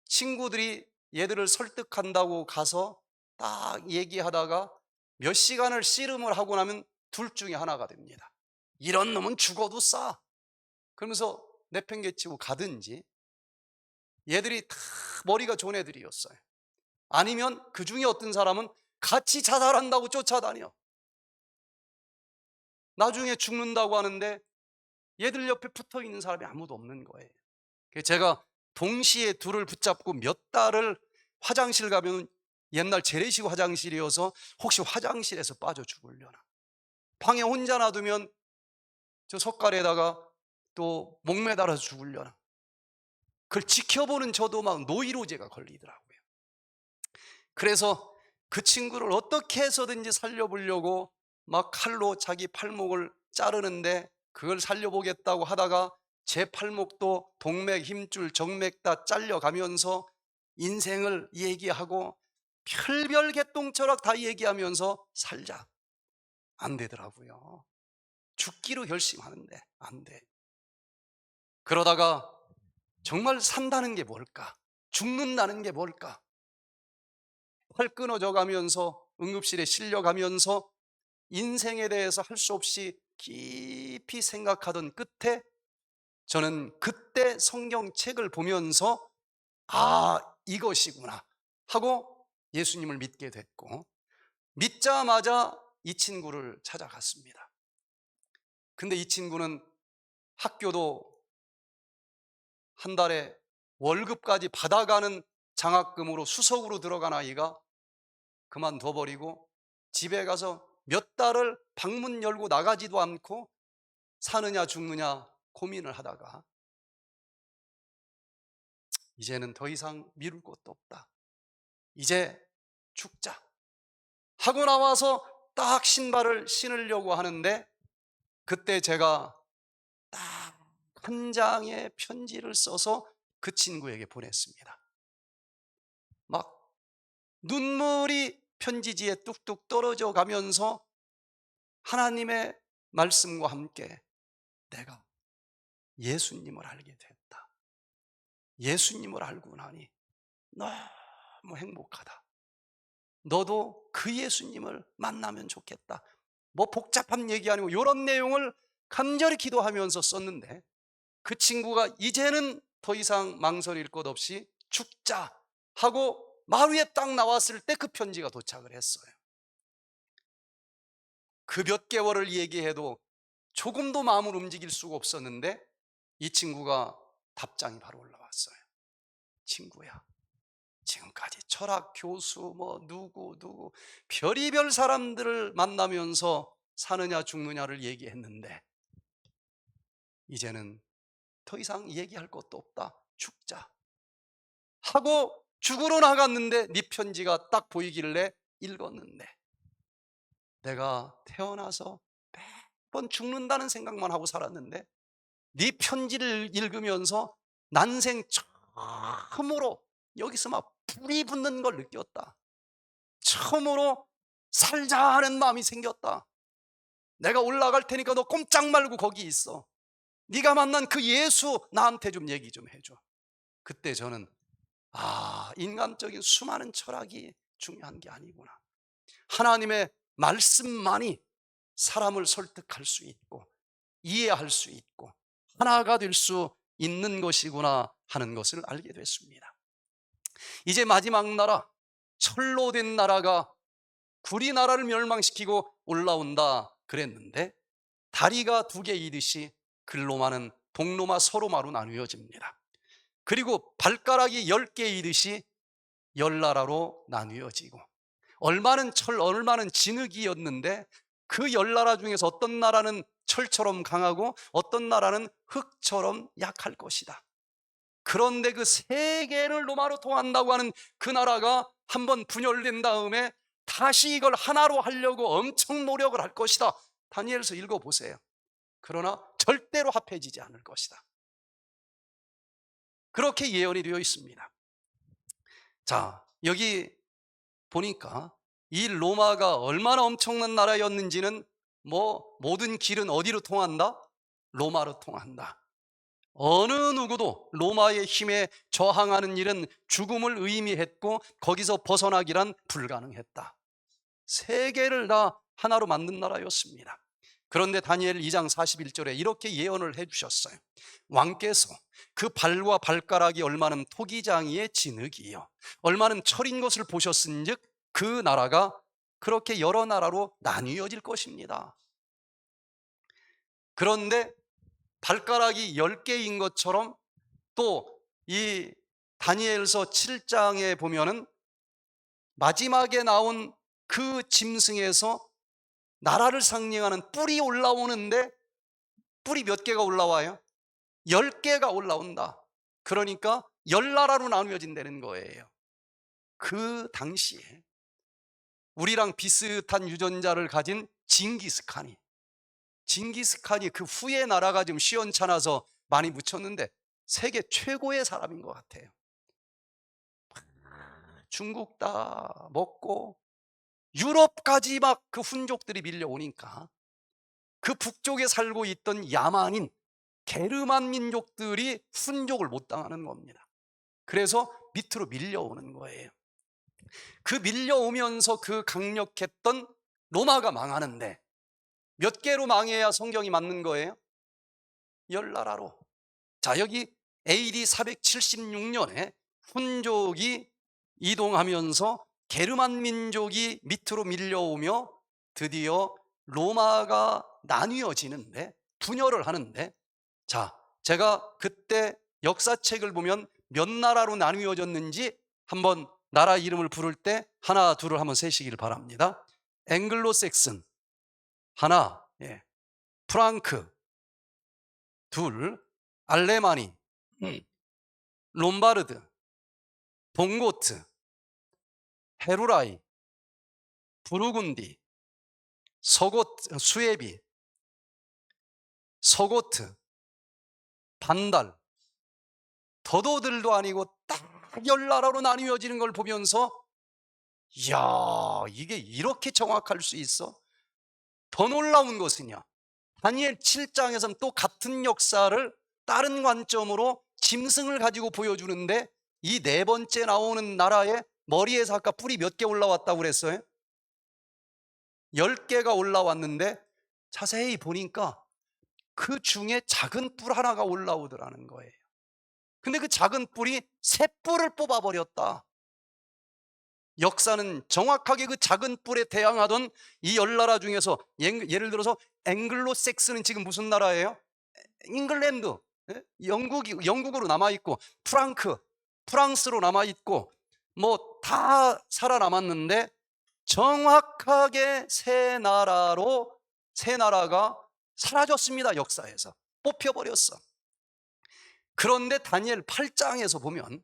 친구들이 얘들을 설득한다고 가서 딱 얘기하다가 몇 시간을 씨름을 하고 나면 둘 중에 하나가 됩니다. 이런 놈은 죽어도 싸, 그러면서 내팽개치고 가든지, 얘들이 다 머리가 좋은 애들이었어요. 아니면 그 중에 어떤 사람은 같이 자살한다고 쫓아다녀. 나중에 죽는다고 하는데 얘들 옆에 붙어 있는 사람이 아무도 없는 거예요. 그래서 제가 동시에 둘을 붙잡고 몇 달을, 화장실 가면 옛날 재래식 화장실이어서 혹시 화장실에서 빠져 죽으려나, 방에 혼자 놔두면 저 석가래에다가 또 목매달아서 죽으려나, 그걸 지켜보는 저도 막 노이로제가 걸리더라고요. 그래서 그 친구를 어떻게 해서든지 살려보려고 막 칼로 자기 팔목을 자르는데, 그걸 살려보겠다고 하다가 제 팔목도 동맥, 힘줄, 정맥 다 잘려가면서 인생을 얘기하고 별별 개똥철학 다 얘기하면서 살자. 안 되더라고요. 죽기로 결심하는데 안 돼. 그러다가 정말 산다는 게 뭘까? 죽는다는 게 뭘까? 팔 끊어져 가면서 응급실에 실려가면서 인생에 대해서 할 수 없이 깊이 생각하던 끝에 저는 그때 성경책을 보면서 아, 이것이구나 하고 예수님을 믿게 됐고, 믿자마자 이 친구를 찾아갔습니다. 근데 이 친구는 학교도 한 달에 월급까지 받아가는 장학금으로 수석으로 들어간 아이가 그만둬 버리고 집에 가서 몇 달을 방문 열고 나가지도 않고 사느냐 죽느냐 고민을 하다가 이제는 더 이상 미룰 것도 없다, 이제 죽자 하고 나와서 딱 신발을 신으려고 하는데, 그때 제가 딱 한 장의 편지를 써서 그 친구에게 보냈습니다. 막 눈물이 편지지에 뚝뚝 떨어져 가면서 하나님의 말씀과 함께 내가 예수님을 알게 됐다, 예수님을 알고 나니 너무 행복하다, 너도 그 예수님을 만나면 좋겠다, 뭐 복잡한 얘기 아니고 이런 내용을 간절히 기도하면서 썼는데, 그 친구가 이제는 더 이상 망설일 것 없이 죽자 하고 마을 위에 딱 나왔을 때 그 편지가 도착을 했어요. 그 몇 개월을 얘기해도 조금도 마음을 움직일 수가 없었는데 이 친구가 답장이 바로 올라왔어요. 친구야, 지금까지 철학 교수 뭐 누구 별의별 사람들을 만나면서 사느냐 죽느냐를 얘기했는데 이제는 더 이상 얘기할 것도 없다. 죽자 하고 죽으러 나갔는데 네 편지가 딱 보이길래 읽었는데 내가 태어나서 매번 죽는다는 생각만 하고 살았는데 네 편지를 읽으면서 난생 처음으로 여기서 막 불이 붙는 걸 느꼈다. 처음으로 살자 하는 마음이 생겼다. 내가 올라갈 테니까 너 꼼짝 말고 거기 있어. 네가 만난 그 예수 나한테 좀 얘기 좀 해줘. 그때 저는 인간적인 수많은 철학이 중요한 게 아니구나. 하나님의 말씀만이 사람을 설득할 수 있고 이해할 수 있고 하나가 될 수 있는 것이구나 하는 것을 알게 됐습니다. 이제 마지막 나라, 철로 된 나라가 구리 나라를 멸망시키고 올라온다 그랬는데 다리가 두 개이듯이 글로마는 동로마 서로마로 나누어집니다. 그리고 발가락이 10개이듯이 10나라로 나누어지고 얼마는 철 얼마는 진흙이었는데 그 10나라 중에서 어떤 나라는 철처럼 강하고 어떤 나라는 흙처럼 약할 것이다. 그런데 그 세 개를 로마로 통한다고 하는 그 나라가 한번 분열된 다음에 다시 이걸 하나로 하려고 엄청 노력을 할 것이다. 다니엘서 읽어보세요. 그러나 절대로 합해지지 않을 것이다. 그렇게 예언이 되어 있습니다. 자, 여기 보니까 이 로마가 얼마나 엄청난 나라였는지는 모든 길은 어디로 통한다? 로마로 통한다. 어느 누구도 로마의 힘에 저항하는 일은 죽음을 의미했고 거기서 벗어나기란 불가능했다. 세계를 다 하나로 만든 나라였습니다. 그런데 다니엘 2장 41절에 이렇게 예언을 해주셨어요. 왕께서 그 발과 발가락이 얼마는 토기장이의 진흙이요 얼마는 철인 것을 보셨은즉 그 나라가 그렇게 여러 나라로 나뉘어질 것입니다. 그런데 발가락이 10개인 것처럼 또 이 다니엘서 7장에 보면은 마지막에 나온 그 짐승에서 나라를 상징하는 뿔이 올라오는데 뿔이 몇 개가 올라와요? 10개가 올라온다. 그러니까 10나라로 나누어진다는 거예요. 그 당시에 우리랑 비슷한 유전자를 가진 징기스칸이 그 후에 나라가 좀 시원찮아서 많이 묻혔는데 세계 최고의 사람인 것 같아요. 중국 다 먹고 유럽까지 막 그 훈족들이 밀려오니까 그 북쪽에 살고 있던 야만인 게르만 민족들이 훈족을 못 당하는 겁니다. 그래서 밑으로 밀려오는 거예요. 그 밀려오면서 그 강력했던 로마가 망하는데 몇 개로 망해야 성경이 맞는 거예요? 10나라로. 자, 여기 AD 476년에 훈족이 이동하면서 게르만 민족이 밑으로 밀려오며 드디어 로마가 나뉘어지는데 분열을 하는데 자, 제가 그때 역사책을 보면 몇 나라로 나뉘어졌는지 한번 나라 이름을 부를 때 하나 둘을 한번 세시길 바랍니다. 앵글로색슨 하나, 프랑크 둘, 알레마니 롬바르드, 봉고트, 헤루라이, 부르군디, 서고트, 수에비, 서고트, 반달, 더도들도 아니고 딱 10나라로 나뉘어지는 걸 보면서 이야, 이게 이렇게 정확할 수 있어? 더 놀라운 것은요, 다니엘 7장에서는 또 같은 역사를 다른 관점으로 짐승을 가지고 보여주는데 이 네 번째 나오는 나라의 머리에서 아까 뿔이 몇 개 올라왔다고 그랬어요? 10개가 올라왔는데 자세히 보니까 그 중에 작은 뿔 하나가 올라오더라는 거예요. 근데 그 작은 뿔이 새 뿔을 뽑아버렸다. 역사는 정확하게 그 작은 뿔에 대항하던 이 열 나라 중에서 예를 들어서 앵글로색스는 지금 무슨 나라예요? 잉글랜드, 예? 영국으로 남아있고, 프랑스로 남아있고, 뭐 다 살아남았는데 정확하게 새 나라가 사라졌습니다. 역사에서 뽑혀버렸어. 그런데 다니엘 8장에서 보면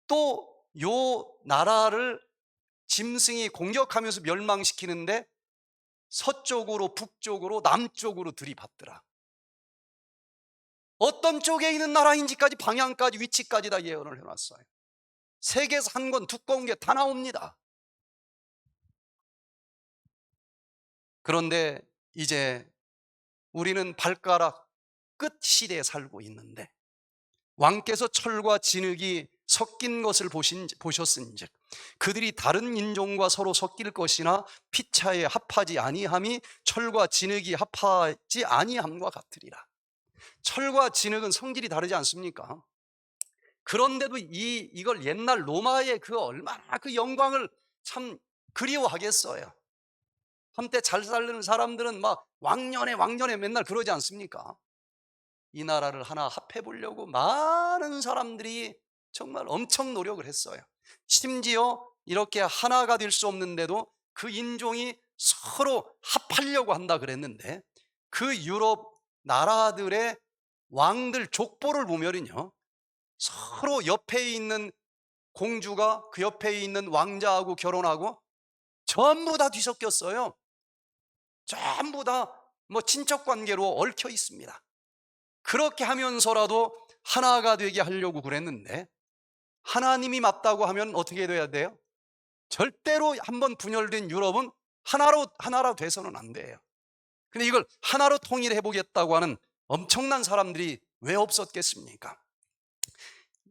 또 요 나라를 짐승이 공격하면서 멸망시키는데 서쪽으로 북쪽으로 남쪽으로 들이받더라. 어떤 쪽에 있는 나라인지까지 방향까지 위치까지 다 예언을 해놨어요. 세계에서 한 권 두꺼운 게 다 나옵니다. 그런데 이제 우리는 발가락 끝 시대에 살고 있는데 왕께서 철과 진흙이 섞인 것을 보셨은즉 그들이 다른 인종과 서로 섞일 것이나 피차에 합하지 아니함이 철과 진흙이 합하지 아니함과 같으리라. 철과 진흙은 성질이 다르지 않습니까? 그런데도 이걸 옛날 로마의 그 얼마나 그 영광을 참 그리워하겠어요. 한때 잘 살는 사람들은 막 왕년에 맨날 그러지 않습니까? 이 나라를 하나 합해 보려고 많은 사람들이 정말 엄청 노력을 했어요. 심지어 이렇게 하나가 될 수 없는데도 그 인종이 서로 합하려고 한다 그랬는데 그 유럽 나라들의 왕들 족보를 보면은요, 서로 옆에 있는 공주가 그 옆에 있는 왕자하고 결혼하고 전부 다 뒤섞였어요. 전부 다 뭐 친척 관계로 얽혀 있습니다. 그렇게 하면서라도 하나가 되게 하려고 그랬는데 하나님이 맞다고 하면 어떻게 돼야 돼요? 절대로 한번 분열된 유럽은 하나로 돼서는 안 돼요. 근데 이걸 하나로 통일해 보겠다고 하는 엄청난 사람들이 왜 없었겠습니까?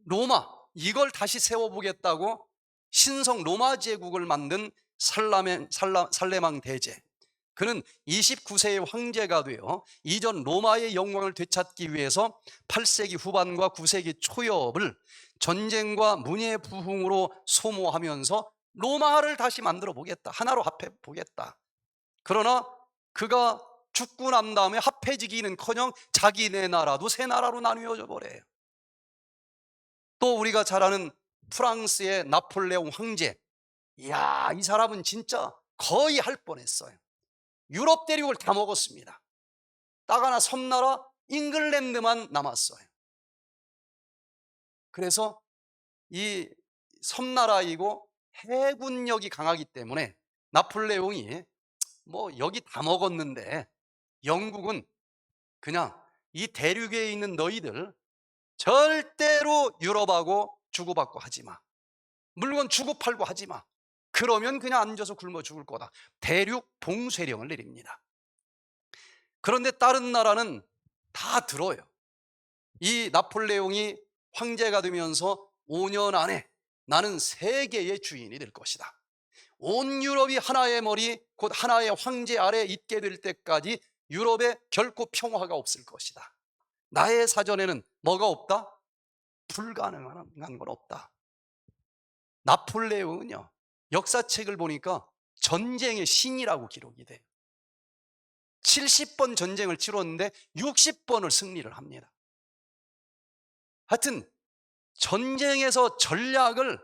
로마, 이걸 다시 세워보겠다고 신성 로마 제국을 만든 살레망 대제, 그는 29세의 황제가 되어 이전 로마의 영광을 되찾기 위해서 8세기 후반과 9세기 초엽을 전쟁과 문예 부흥으로 소모하면서 로마를 다시 만들어 보겠다, 하나로 합해 보겠다. 그러나 그가 죽고 난 다음에 합해지기는커녕 자기네 나라도 새 나라로 나뉘어져 버려요. 또 우리가 잘 아는 프랑스의 나폴레옹 황제, 이야, 이 사람은 진짜 거의 할 뻔했어요. 유럽 대륙을 다 먹었습니다. 딱 하나 섬나라 잉글랜드만 남았어요. 그래서 이 섬나라이고 해군력이 강하기 때문에 나폴레옹이 뭐 여기 다 먹었는데 영국은 그냥 이 대륙에 있는 너희들 절대로 유럽하고 주고받고 하지 마. 물건 주고팔고 하지 마. 그러면 그냥 앉아서 굶어 죽을 거다. 대륙 봉쇄령을 내립니다. 그런데 다른 나라는 다 들어요. 이 나폴레옹이 황제가 되면서 5년 안에 나는 세계의 주인이 될 것이다. 온 유럽이 하나의 머리, 곧 하나의 황제 아래 있게 될 때까지 유럽에 결코 평화가 없을 것이다. 나의 사전에는 뭐가 없다? 불가능한 건 없다. 나폴레옹은요, 역사책을 보니까 전쟁의 신이라고 기록이 돼요. 70번 전쟁을 치렀는데 60번을 승리를 합니다. 하여튼 전쟁에서 전략을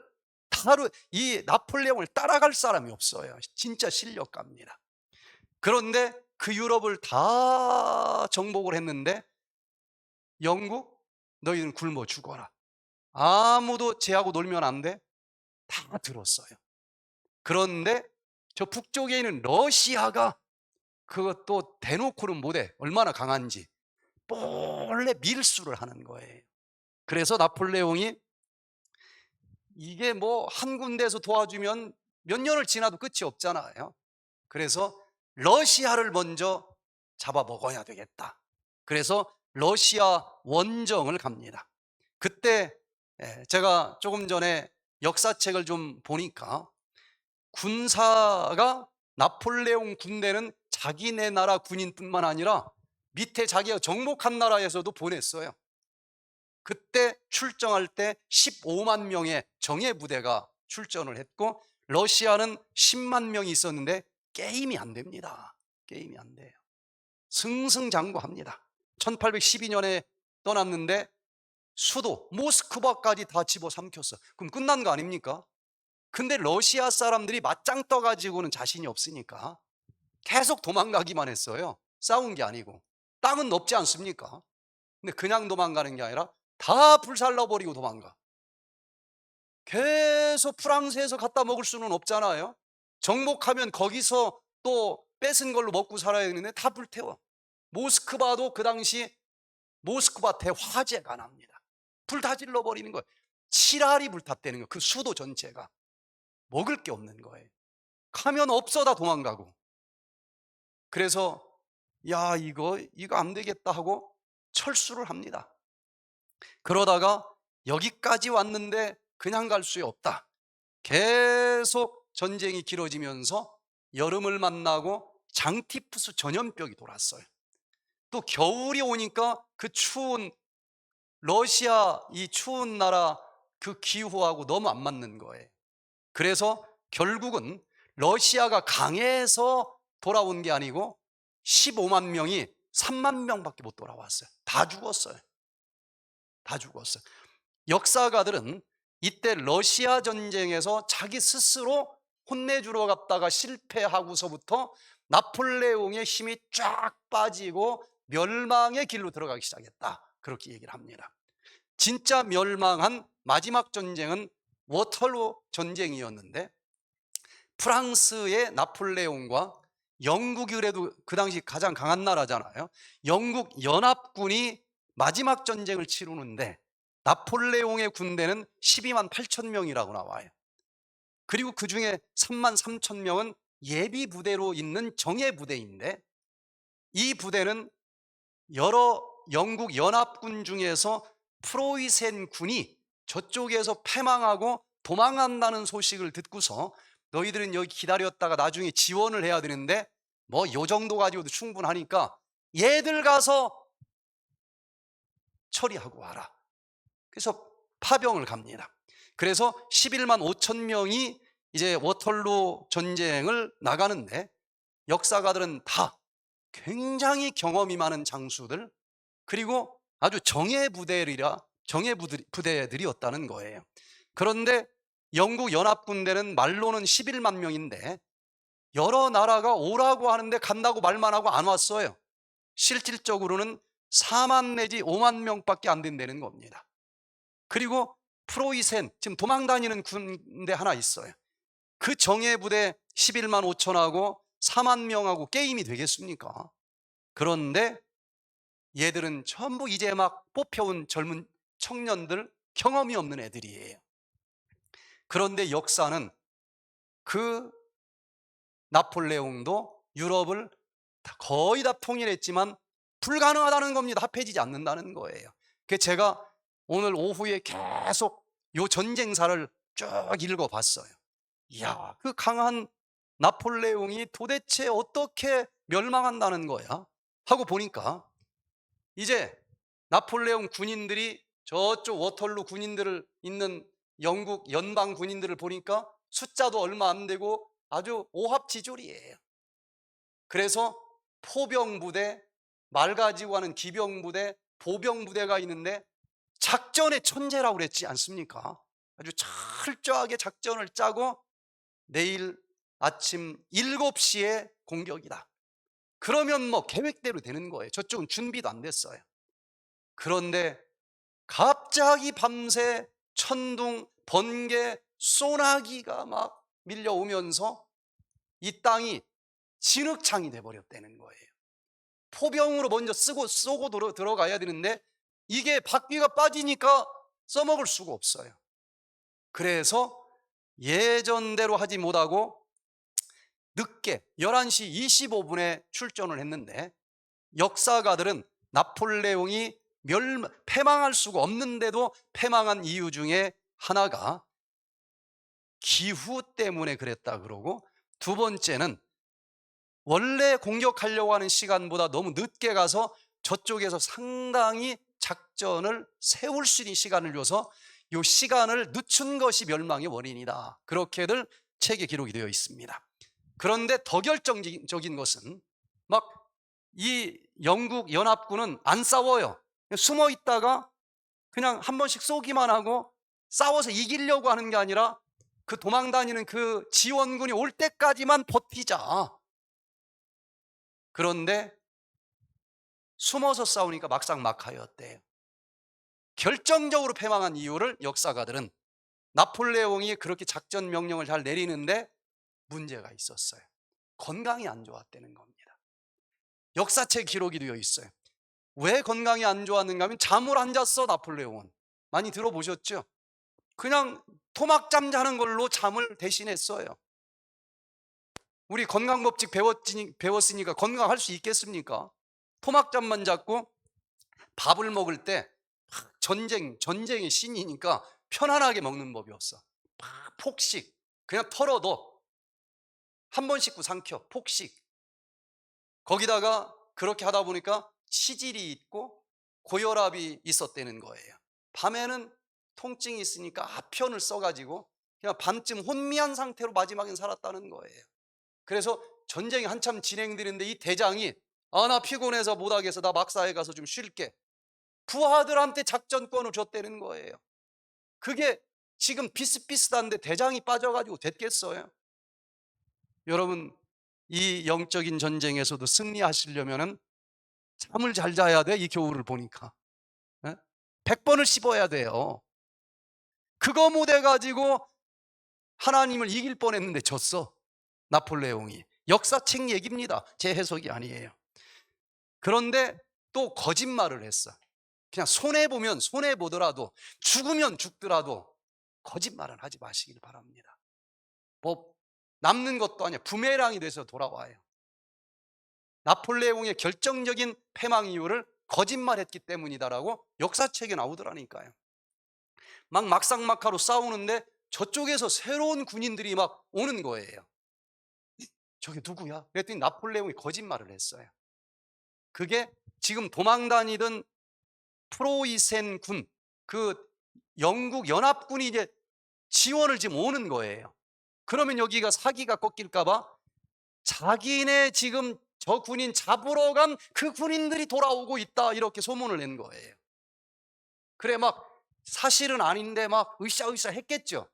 이 나폴레옹을 따라갈 사람이 없어요. 진짜 실력가입니다. 그런데 그 유럽을 다 정복을 했는데 영국, 너희는 굶어 죽어라. 아무도 쟤하고 놀면 안 돼. 다 들었어요. 그런데 저 북쪽에 있는 러시아가 그것도 대놓고는 못해. 얼마나 강한지 몰래 밀수를 하는 거예요. 그래서 나폴레옹이 이게 뭐 한 군데에서 도와주면 몇 년을 지나도 끝이 없잖아요. 그래서 러시아를 먼저 잡아먹어야 되겠다. 그래서 러시아 원정을 갑니다. 그때 제가 조금 전에 역사책을 좀 보니까 군사가 나폴레옹 군대는 자기네 나라 군인뿐만 아니라 밑에 자기가 정복한 나라에서도 보냈어요. 그때 출정할 때 15만 명의 정예 부대가 출전을 했고 러시아는 10만 명이 있었는데 게임이 안 됩니다. 게임이 안 돼요. 승승장구합니다. 1812년에 떠났는데 수도 모스크바까지 다 집어삼켰어. 그럼 끝난 거 아닙니까? 근데 러시아 사람들이 맞짱 떠가지고는 자신이 없으니까 계속 도망가기만 했어요. 싸운 게 아니고. 땅은 넓지 않습니까? 근데 그냥 도망가는 게 아니라 다 불살라버리고 도망가. 계속 프랑스에서 갖다 먹을 수는 없잖아요. 정복하면 거기서 또 뺏은 걸로 먹고 살아야 되는데 다 불태워. 모스크바도 그 당시 모스크바 대화재가 납니다. 불 다 질러버리는 거예요. 7알이 불탔다는 거예요. 그 수도 전체가. 먹을 게 없는 거예요. 가면 없어 다 도망가고. 그래서 야 이거 안 되겠다 하고 철수를 합니다. 그러다가 여기까지 왔는데 그냥 갈 수 없다. 계속 전쟁이 길어지면서 여름을 만나고 장티푸스 전염병이 돌았어요. 또 겨울이 오니까 그 추운 러시아 이 추운 나라 그 기후하고 너무 안 맞는 거예요. 그래서 결국은 러시아가 강해서 돌아온 게 아니고 15만 명이 3만 명밖에 못 돌아왔어요. 다 죽었어요. 다 죽었어요. 역사가들은 이때 러시아 전쟁에서 자기 스스로 혼내주러 갔다가 실패하고서부터 나폴레옹의 힘이 쫙 빠지고 멸망의 길로 들어가기 시작했다. 그렇게 얘기를 합니다. 진짜 멸망한 마지막 전쟁은 워털루 전쟁이었는데 프랑스의 나폴레옹과 영국이 그래도 그 당시 가장 강한 나라잖아요. 영국 연합군이 마지막 전쟁을 치르는데 나폴레옹의 군대는 12만 8천 명이라고 나와요. 그리고 그 중에 3만 3천 명은 예비 부대로 있는 정예 부대인데 이 부대는 여러 영국 연합군 중에서 프로이센 군이 저쪽에서 패망하고 도망간다는 소식을 듣고서 너희들은 여기 기다렸다가 나중에 지원을 해야 되는데 뭐 요 정도 가지고도 충분하니까 얘들 가서 처리하고 와라. 그래서 파병을 갑니다. 그래서 11만 5천 명이 이제 워털루 전쟁을 나가는데 역사가들은 다 굉장히 경험이 많은 장수들 그리고 아주 정예 부대들이었다는 거예요. 그런데 영국 연합군대는 말로는 11만 명인데 여러 나라가 오라고 하는데 간다고 말만 하고 안 왔어요. 실질적으로는 4만 내지 5만 명밖에 안 된다는 겁니다. 그리고 프로이센 지금 도망다니는 군대 하나 있어요. 그 정예 부대 11만 5천하고 4만 명하고 게임이 되겠습니까? 그런데 얘들은 전부 이제 막 뽑혀온 젊은 청년들, 경험이 없는 애들이에요. 그런데 역사는 그 나폴레옹도 유럽을 거의 다 통일했지만 불가능하다는 겁니다. 합해지지 않는다는 거예요. 그래서 제가 오늘 오후에 계속 요 전쟁사를 쭉 읽어봤어요. 이야, 그 강한 나폴레옹이 도대체 어떻게 멸망한다는 거야? 하고 보니까 이제 나폴레옹 군인들이 저쪽 워털루 군인들을 있는 영국 연방 군인들을 보니까 숫자도 얼마 안 되고 아주 오합지졸이에요. 그래서 포병부대, 말 가지고 하는 기병부대, 보병부대가 있는데 작전의 천재라고 그랬지 않습니까? 아주 철저하게 작전을 짜고 내일 아침 7시에 공격이다. 그러면 뭐 계획대로 되는 거예요. 저쪽은 준비도 안 됐어요. 그런데 갑자기 밤새 천둥, 번개, 소나기가 막 밀려오면서 이 땅이 진흙창이 돼버렸다는 거예요. 포병으로 먼저 쏘고 들어가야 되는데 이게 바퀴가 빠지니까 써먹을 수가 없어요. 그래서 예전대로 하지 못하고 늦게 11시 25분에 출전을 했는데 역사가들은 나폴레옹이 패망할 수가 없는데도 패망한 이유 중에 하나가 기후 때문에 그랬다 그러고 두 번째는 원래 공격하려고 하는 시간보다 너무 늦게 가서 저쪽에서 상당히 작전을 세울 수 있는 시간을 줘서 이 시간을 늦춘 것이 멸망의 원인이다. 그렇게들 책에 기록이 되어 있습니다. 그런데 더 결정적인 것은 막 이 영국 연합군은 안 싸워요. 숨어 있다가 그냥 한 번씩 쏘기만 하고 싸워서 이기려고 하는 게 아니라 그 도망 다니는 그 지원군이 올 때까지만 버티자. 그런데 숨어서 싸우니까 막상막하였대요. 결정적으로 패망한 이유를 역사가들은 나폴레옹이 그렇게 작전 명령을 잘 내리는데 문제가 있었어요. 건강이 안 좋았다는 겁니다. 역사책 기록이 되어 있어요. 왜 건강이 안 좋았는가 하면 잠을 안 잤어. 나폴레옹은 많이 들어보셨죠? 그냥 토막잠 자는 걸로 잠을 대신했어요. 우리 건강법칙 배웠으니까 건강할 수 있겠습니까? 토막잠만 잤고 밥을 먹을 때 전쟁의 신이니까 편안하게 먹는 법이었어. 폭식, 그냥 털어도 한 번 씻고 삼켜. 폭식. 거기다가 그렇게 하다 보니까 치질이 있고 고혈압이 있었다는 거예요. 밤에는 통증이 있으니까 아편을 써가지고 그냥 밤쯤 혼미한 상태로 마지막엔 살았다는 거예요. 그래서 전쟁이 한참 진행되는데 이 대장이 나 피곤해서 못하겠어. 나 막사에 가서 좀 쉴게. 부하들한테 작전권을 줬다는 거예요. 그게 지금 비슷비슷한데 대장이 빠져가지고 됐겠어요? 여러분, 이 영적인 전쟁에서도 승리하시려면 잠을 잘 자야 돼. 이 교훈을 보니까 100번을 씹어야 돼요. 그거 못해가지고 하나님을 이길 뻔했는데 졌어. 나폴레옹이. 역사책 얘기입니다. 제 해석이 아니에요. 그런데 또 거짓말을 했어. 그냥 손해보면 손해보더라도 죽으면 죽더라도 거짓말은 하지 마시길 바랍니다. 뭐 남는 것도 아니야. 부메랑이 돼서 돌아와요. 나폴레옹의 결정적인 패망 이유를 거짓말했기 때문이다라고 역사책에 나오더라니까요. 막상막하로 싸우는데 저쪽에서 새로운 군인들이 막 오는 거예요. 저게 누구야? 그랬더니 나폴레옹이 거짓말을 했어요. 그게 지금 도망다니던 프로이센 군, 그 영국 연합군이 이제 지원을 지금 오는 거예요. 그러면 여기가 사기가 꺾일까봐 자기네 지금 저 군인 잡으러 간 그 군인들이 돌아오고 있다 이렇게 소문을 낸 거예요. 그래 막 사실은 아닌데 막 으쌰으쌰 했겠죠.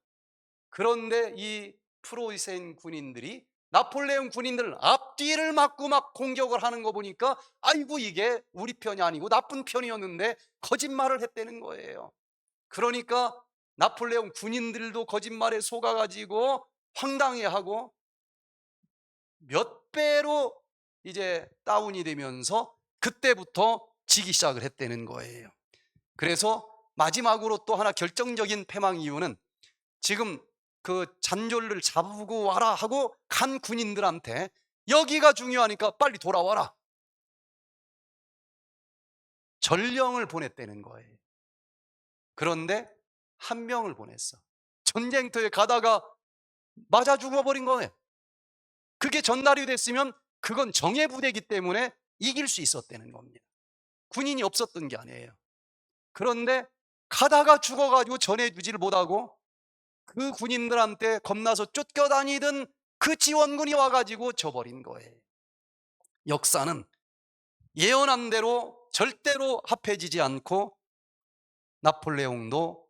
그런데 이 프로이센 군인들이 나폴레옹 군인들 앞뒤를 막고 막 공격을 하는 거 보니까 아이고 이게 우리 편이 아니고 나쁜 편이었는데 거짓말을 했다는 거예요. 그러니까 나폴레옹 군인들도 거짓말에 속아가지고 황당해하고 몇 배로 이제 다운이 되면서 그때부터 지기 시작을 했다는 거예요. 그래서 마지막으로 또 하나 결정적인 패망 이유는 지금 그 잔졸을 잡고 와라 하고 간 군인들한테 여기가 중요하니까 빨리 돌아와라. 전령을 보냈다는 거예요. 그런데 한 명을 보냈어. 전쟁터에 가다가 맞아 죽어버린 거예요. 그게 전달이 됐으면 그건 정예 부대이기 때문에 이길 수 있었다는 겁니다. 군인이 없었던 게 아니에요. 그런데 가다가 죽어가지고 전해주지를 못하고 그 군인들한테 겁나서 쫓겨다니던 그 지원군이 와가지고 져버린 거예요. 역사는 예언한 대로 절대로 합해지지 않고 나폴레옹도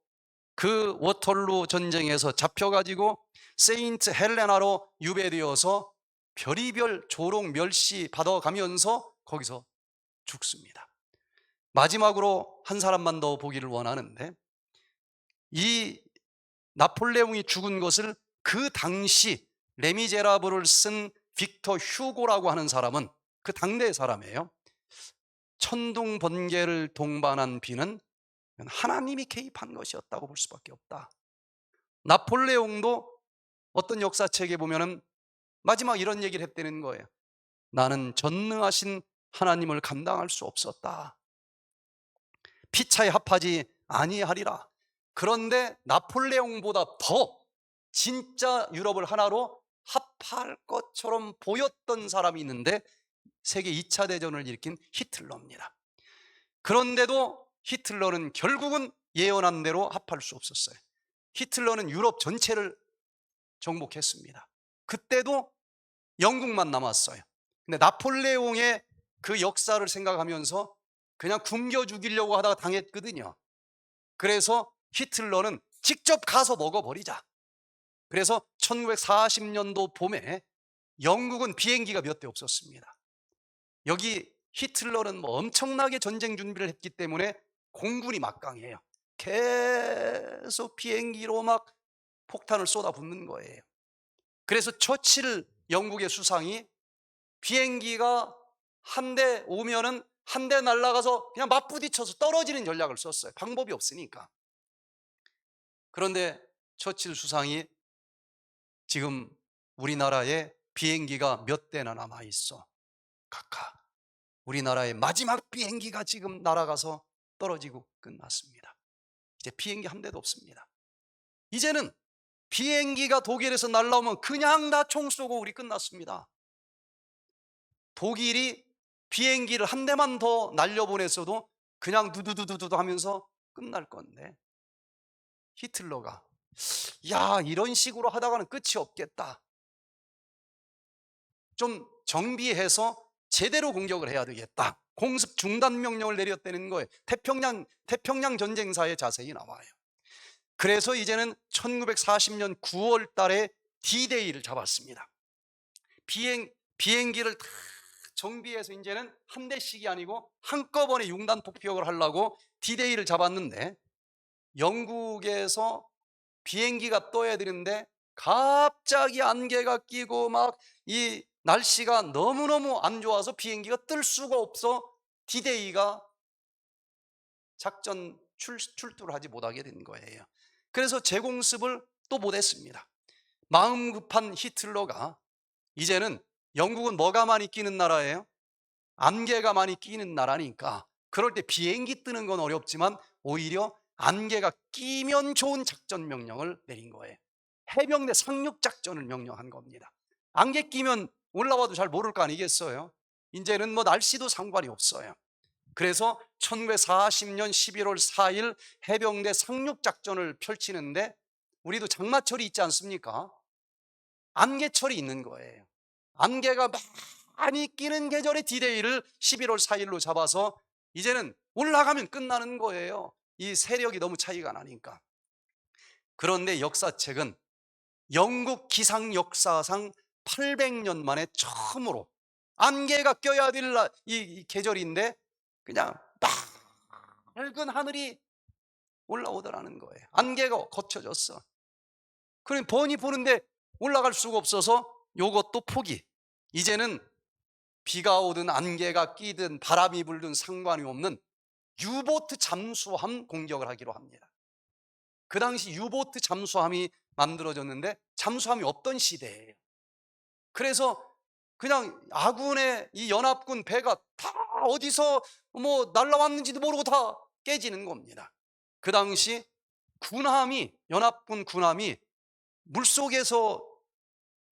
그 워털루 전쟁에서 잡혀가지고 세인트 헬레나로 유배되어서 별의별 조롱 멸시 받아가면서 거기서 죽습니다. 마지막으로 한 사람만 더 보기를 원하는데 이 나폴레옹이 죽은 것을 그 당시 레미제라블을 쓴 빅터 휴고라고 하는 사람은 그 당대의 사람이에요. 천둥 번개를 동반한 비는 하나님이 개입한 것이었다고 볼 수밖에 없다. 나폴레옹도 어떤 역사책에 보면은 마지막 이런 얘기를 했다는 거예요. 나는 전능하신 하나님을 감당할 수 없었다. 피차에 합하지 아니하리라. 그런데 나폴레옹보다 더 진짜 유럽을 하나로 합할 것처럼 보였던 사람이 있는데 세계 2차 대전을 일으킨 히틀러입니다. 그런데도 히틀러는 결국은 예언한 대로 합할 수 없었어요. 히틀러는 유럽 전체를 정복했습니다. 그때도 영국만 남았어요. 근데 나폴레옹의 그 역사를 생각하면서 그냥 굶겨 죽이려고 하다가 당했거든요. 그래서 히틀러는 직접 가서 먹어버리자. 그래서 1940년도 봄에 영국은 비행기가 몇 대 없었습니다. 여기 히틀러는 뭐 엄청나게 전쟁 준비를 했기 때문에 공군이 막강해요. 계속 비행기로 막 폭탄을 쏟아붓는 거예요. 그래서 처칠 영국의 수상이 비행기가 한 대 오면은 한 대 날아가서 그냥 맞부딪혀서 떨어지는 전략을 썼어요. 방법이 없으니까. 그런데 처칠 수상이 지금 우리나라에 비행기가 몇 대나 남아 있어. 각하. 우리나라의 마지막 비행기가 지금 날아가서 떨어지고 끝났습니다. 이제 비행기 한 대도 없습니다. 이제는 비행기가 독일에서 날아오면 그냥 다 총 쏘고 우리 끝났습니다. 독일이 비행기를 한 대만 더 날려보냈어도 그냥 두두두두두 하면서 끝날 건데, 히틀러가 야, 이런 식으로 하다가는 끝이 없겠다. 좀 정비해서 제대로 공격을 해야 되겠다. 공습 중단 명령을 내렸다는 거예요. 태평양 전쟁사에 자세히 나와요. 그래서 이제는 1940년 9월 달에 D-Day를 잡았습니다. 비행기를 다 정비해서 이제는 한 대씩이 아니고 한꺼번에 융단 폭격을 하려고 D-Day를 잡았는데, 영국에서 비행기가 떠야 되는데 갑자기 안개가 끼고 막 이 날씨가 너무너무 안 좋아서 비행기가 뜰 수가 없어 D-Day가 작전 출두를 하지 못하게 된 거예요. 그래서 재공습을 또 못했습니다. 마음 급한 히틀러가, 이제는 영국은 뭐가 많이 끼는 나라예요? 안개가 많이 끼는 나라니까 그럴 때 비행기 뜨는 건 어렵지만 오히려 안개가 끼면 좋은 작전 명령을 내린 거예요. 해병대 상륙작전을 명령한 겁니다. 안개 끼면 올라와도 잘 모를 거 아니겠어요? 이제는 뭐 날씨도 상관이 없어요. 그래서 1940년 11월 4일 해병대 상륙작전을 펼치는데, 우리도 장마철이 있지 않습니까? 안개철이 있는 거예요. 안개가 많이 끼는 계절의 D-Day를 11월 4일로 잡아서 이제는 올라가면 끝나는 거예요. 이 세력이 너무 차이가 나니까. 그런데 역사책은 영국 기상 역사상 800년 만에 처음으로 안개가 껴야 될 이 계절인데 그냥 맑은 하늘이 올라오더라는 거예요. 안개가 걷혀졌어. 그럼 번이 보는데 올라갈 수가 없어서 요것도 포기. 이제는 비가 오든 안개가 끼든 바람이 불든 상관이 없는 유보트 잠수함 공격을 하기로 합니다. 그 당시 유보트 잠수함이 만들어졌는데 잠수함이 없던 시대예요. 그래서 그냥 아군의 이 연합군 배가 다 어디서 뭐 날라왔는지도 모르고 다 깨지는 겁니다. 그 당시 군함이, 연합군 군함이 물속에서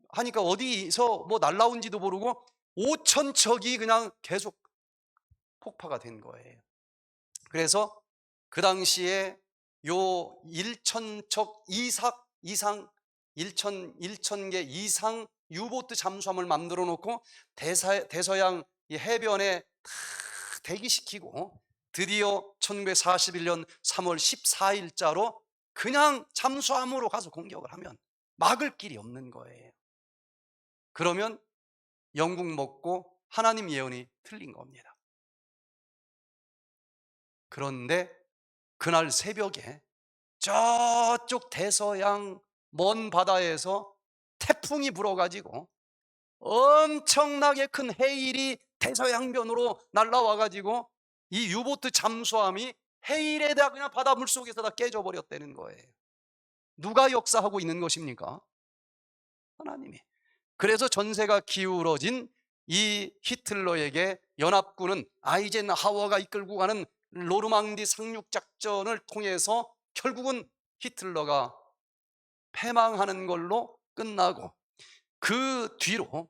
하니까 어디서 뭐 날라온지도 모르고 5,000척이 그냥 계속 폭파가 된 거예요. 그래서 그 당시에 요 1,000척 이상 1,000개 이상 유보트 잠수함을 만들어 놓고 대서양 해변에 다 대기시키고 드디어 1941년 3월 14일자로 그냥 잠수함으로 가서 공격을 하면 막을 길이 없는 거예요. 그러면 영국 먹고 하나님 예언이 틀린 겁니다. 그런데 그날 새벽에 저쪽 대서양 먼 바다에서 태풍이 불어가지고 엄청나게 큰 해일이 대서양변으로 날라와가지고 이 유보트 잠수함이 해일에다 그냥 바다 물속에서 다 깨져버렸다는 거예요. 누가 역사하고 있는 것입니까? 하나님이. 그래서 전세가 기울어진 이 히틀러에게 연합군은 아이젠하워가 이끌고 가는 노르망디 상륙작전을 통해서 결국은 히틀러가 패망하는 걸로 끝나고, 그 뒤로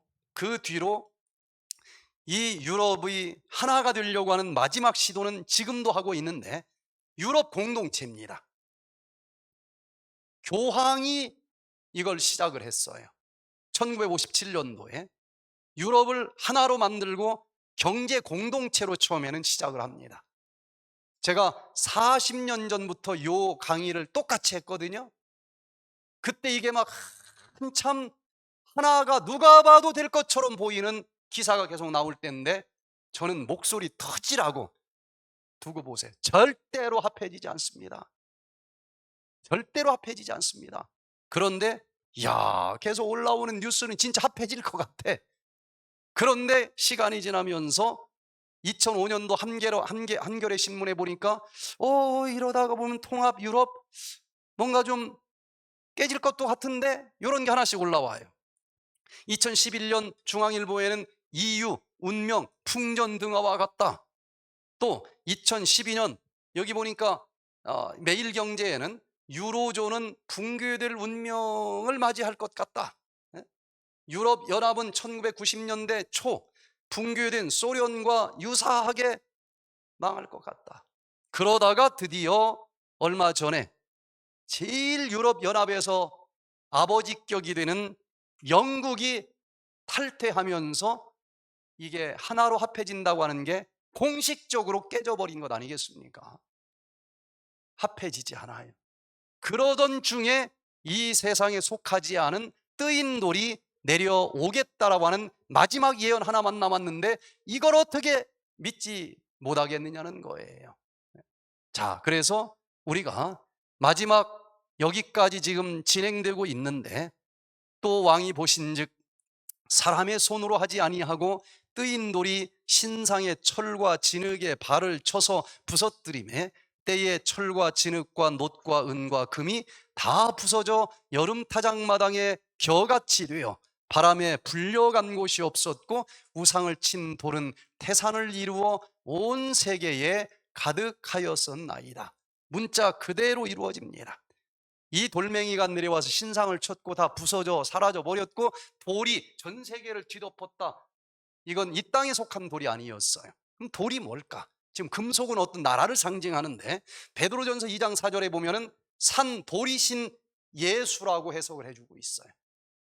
이 유럽이 하나가 되려고 하는 마지막 시도는 지금도 하고 있는데 유럽 공동체입니다. 교황이 이걸 시작을 했어요. 1957년도에 유럽을 하나로 만들고 경제 공동체로 처음에는 시작을 합니다. 제가 40년 전부터 요 강의를 똑같이 했거든요. 그때 이게 막 한참 하나가 누가 봐도 될 것처럼 보이는 기사가 계속 나올 때인데 저는 목소리 터지라고 두고 보세요. 절대로 합해지지 않습니다. 절대로 합해지지 않습니다. 그런데 야, 계속 올라오는 뉴스는 진짜 합해질 것 같아. 그런데 시간이 지나면서 2005년도 한겨레 신문에 보니까 이러다가 보면 통합 유럽 뭔가 좀 깨질 것도 같은데 이런 게 하나씩 올라와요. 2011년 중앙일보에는 EU 운명 풍전등화와 같다. 또 2012년 여기 보니까 매일경제에는 유로존은 붕괴될 운명을 맞이할 것 같다. 예? 유럽 연합은 1990년대 초 붕괴된 소련과 유사하게 망할 것 같다. 그러다가 드디어 얼마 전에 제일 유럽 연합에서 아버지격이 되는 영국이 탈퇴하면서 이게 하나로 합해진다고 하는 게 공식적으로 깨져버린 것 아니겠습니까? 합해지지 않아요. 그러던 중에 이 세상에 속하지 않은 뜨인 돌이 내려오겠다라고 하는 마지막 예언 하나만 남았는데 이걸 어떻게 믿지 못하겠느냐는 거예요. 자, 그래서 우리가 마지막 여기까지 지금 진행되고 있는데 또 왕이 보신즉 사람의 손으로 하지 아니하고 뜨인 돌이 신상의 철과 진흙에 발을 쳐서 부서뜨리매 때에 철과 진흙과 놋과 은과 금이 다 부서져 여름 타작마당에 겨같이 되어 바람에 불려간 곳이 없었고 우상을 친 돌은 태산을 이루어 온 세계에 가득하였었나이다. 문자 그대로 이루어집니다. 이 돌멩이가 내려와서 신상을 쳤고 다 부서져 사라져 버렸고 돌이 전 세계를 뒤덮었다. 이건 이 땅에 속한 돌이 아니었어요. 그럼 돌이 뭘까? 지금 금속은 어떤 나라를 상징하는데 베드로전서 2장 4절에 보면은 산 돌이신 예수라고 해석을 해주고 있어요.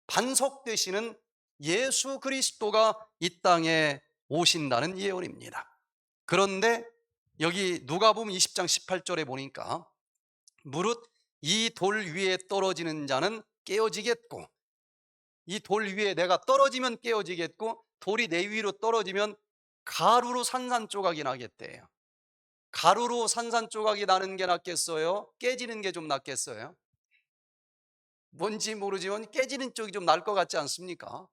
반석 되시는 예수 그리스도가 이 땅에 오신다는 예언입니다. 그런데 여기 누가복음 20장 18절에 보니까 무릇 이 돌 위에 떨어지는 자는 깨어지겠고 이 돌 위에 내가 떨어지면 깨어지겠고 돌이 내 위로 떨어지면 가루로 산산조각이 나겠대요. 가루로 산산조각이 나는 게 낫겠어요? 깨지는 게 좀 낫겠어요? 뭔지 모르지만 깨지는 쪽이 좀 나을 것 같지 않습니까?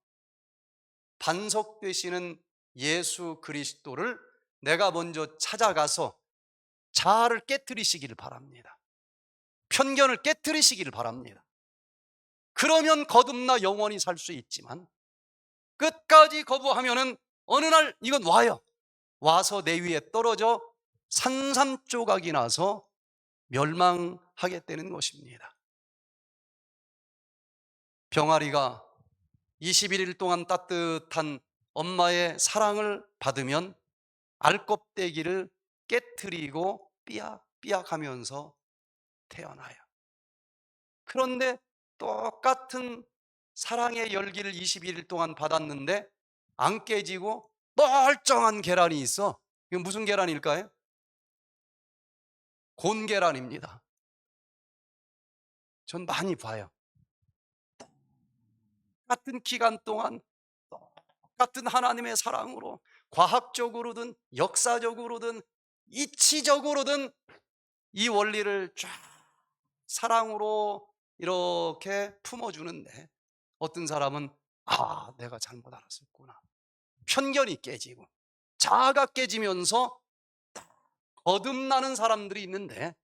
반석 되시는 예수 그리스도를 내가 먼저 찾아가서 자아를 깨트리시기를 바랍니다. 편견을 깨트리시기를 바랍니다. 그러면 거듭나 영원히 살 수 있지만 끝까지 거부하면은 어느 날 이건 와요. 와서 내 위에 떨어져 산산조각이 나서 멸망하겠다는 것입니다. 병아리가 21일 동안 따뜻한 엄마의 사랑을 받으면 알껍데기를 깨트리고 삐약삐약 하면서 태어나요. 그런데 똑같은 사랑의 열기를 21일 동안 받았는데 안 깨지고 멀쩡한 계란이 있어. 이건 무슨 계란일까요? 곤계란입니다. 전 많이 봐요. 같은 기간 동안 똑같은 하나님의 사랑으로 과학적으로든 역사적으로든 이치적으로든 이 원리를 쫙 사랑으로 이렇게 품어주는데 어떤 사람은 내가 잘못 알았었구나. 편견이 깨지고 자아가 깨지면서 거듭나는 사람들이 있는데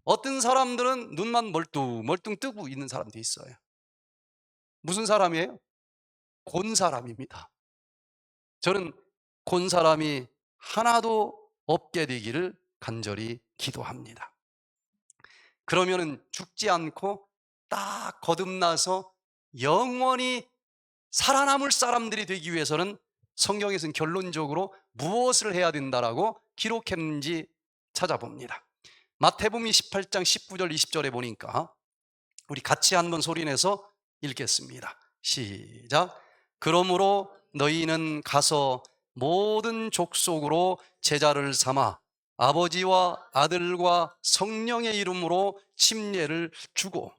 어떤 사람들은 눈만 멀뚱멀뚱 뜨고 있는 사람도 있어요. 무슨 사람이에요? 곤 사람입니다. 저는 곤 사람이 하나도 없게 되기를 간절히 기도합니다. 그러면은 죽지 않고 딱 거듭나서 영원히 살아남을 사람들이 되기 위해서는 성경에서는 결론적으로 무엇을 해야 된다라고 기록했는지 찾아봅니다. 마태복음 28장 19절 20절에 보니까 우리 같이 한번 소리내서 읽겠습니다. 시작. 그러므로 너희는 가서 모든 족속으로 제자를 삼아 아버지와 아들과 성령의 이름으로 침례를 주고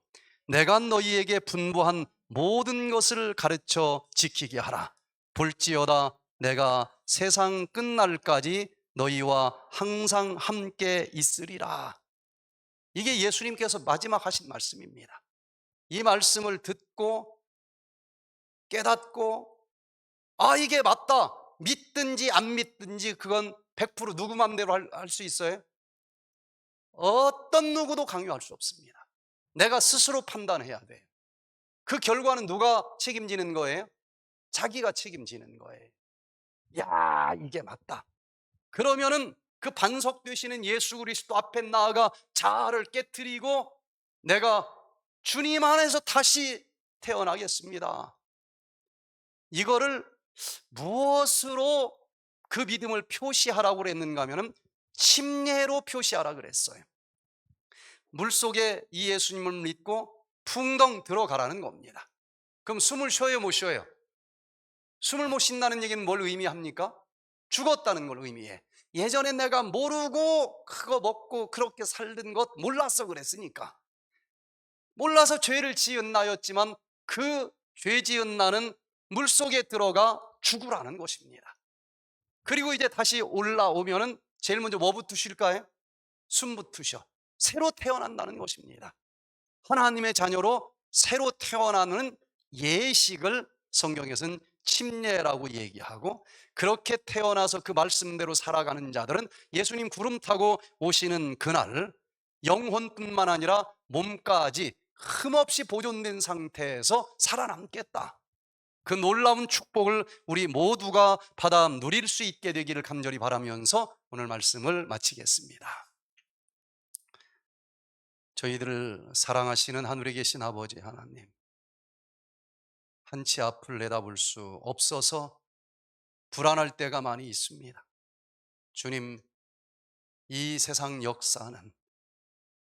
내가 너희에게 분부한 모든 것을 가르쳐 지키게 하라. 볼지어다 내가 세상 끝날까지 너희와 항상 함께 있으리라. 이게 예수님께서 마지막 하신 말씀입니다. 이 말씀을 듣고 깨닫고 이게 맞다 믿든지 안 믿든지 그건 100% 누구 맘대로 할 수 있어요? 어떤 누구도 강요할 수 없습니다. 내가 스스로 판단해야 돼요. 그 결과는 누가 책임지는 거예요? 자기가 책임지는 거예요. 야, 이게 맞다. 그러면은 그 반석 되시는 예수 그리스도 앞에 나아가 자아를 깨트리고 내가 주님 안에서 다시 태어나겠습니다. 이거를 무엇으로 그 믿음을 표시하라고 그랬는가 하면은 침례로 표시하라 그랬어요. 물속에 이 예수님을 믿고 풍덩 들어가라는 겁니다. 그럼 숨을 쉬어요, 못 쉬어요? 숨을 못 쉰다는 얘기는 뭘 의미합니까? 죽었다는 걸 의미해. 예전에 내가 모르고 그거 먹고 그렇게 살던 것 몰라서 그랬으니까. 몰라서 죄를 지은 나였지만 그 죄 지은 나는 물속에 들어가 죽으라는 것입니다. 그리고 이제 다시 올라오면은 제일 먼저 뭐부터 쉴까요? 숨부터 쉬어. 새로 태어난다는 것입니다. 하나님의 자녀로 새로 태어나는 예식을 성경에서는 침례라고 얘기하고, 그렇게 태어나서 그 말씀대로 살아가는 자들은 예수님 구름 타고 오시는 그날 영혼뿐만 아니라 몸까지 흠없이 보존된 상태에서 살아남겠다. 그 놀라운 축복을 우리 모두가 받아 누릴 수 있게 되기를 간절히 바라면서 오늘 말씀을 마치겠습니다. 저희들을 사랑하시는 하늘에 계신 아버지 하나님, 한치 앞을 내다볼 수 없어서 불안할 때가 많이 있습니다. 주님, 이 세상 역사는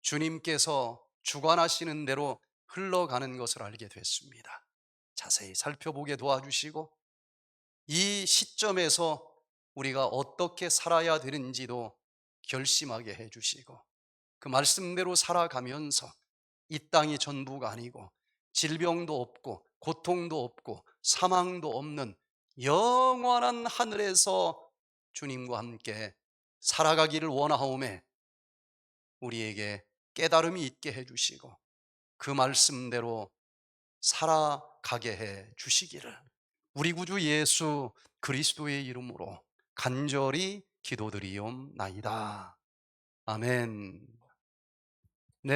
주님께서 주관하시는 대로 흘러가는 것을 알게 됐습니다. 자세히 살펴보게 도와주시고 이 시점에서 우리가 어떻게 살아야 되는지도 결심하게 해주시고 그 말씀대로 살아가면서 이 땅이 전부가 아니고 질병도 없고 고통도 없고 사망도 없는 영원한 하늘에서 주님과 함께 살아가기를 원하오매 우리에게 깨달음이 있게 해주시고 그 말씀대로 살아가게 해 주시기를 우리 구주 예수 그리스도의 이름으로 간절히 기도드리옵나이다. 아멘.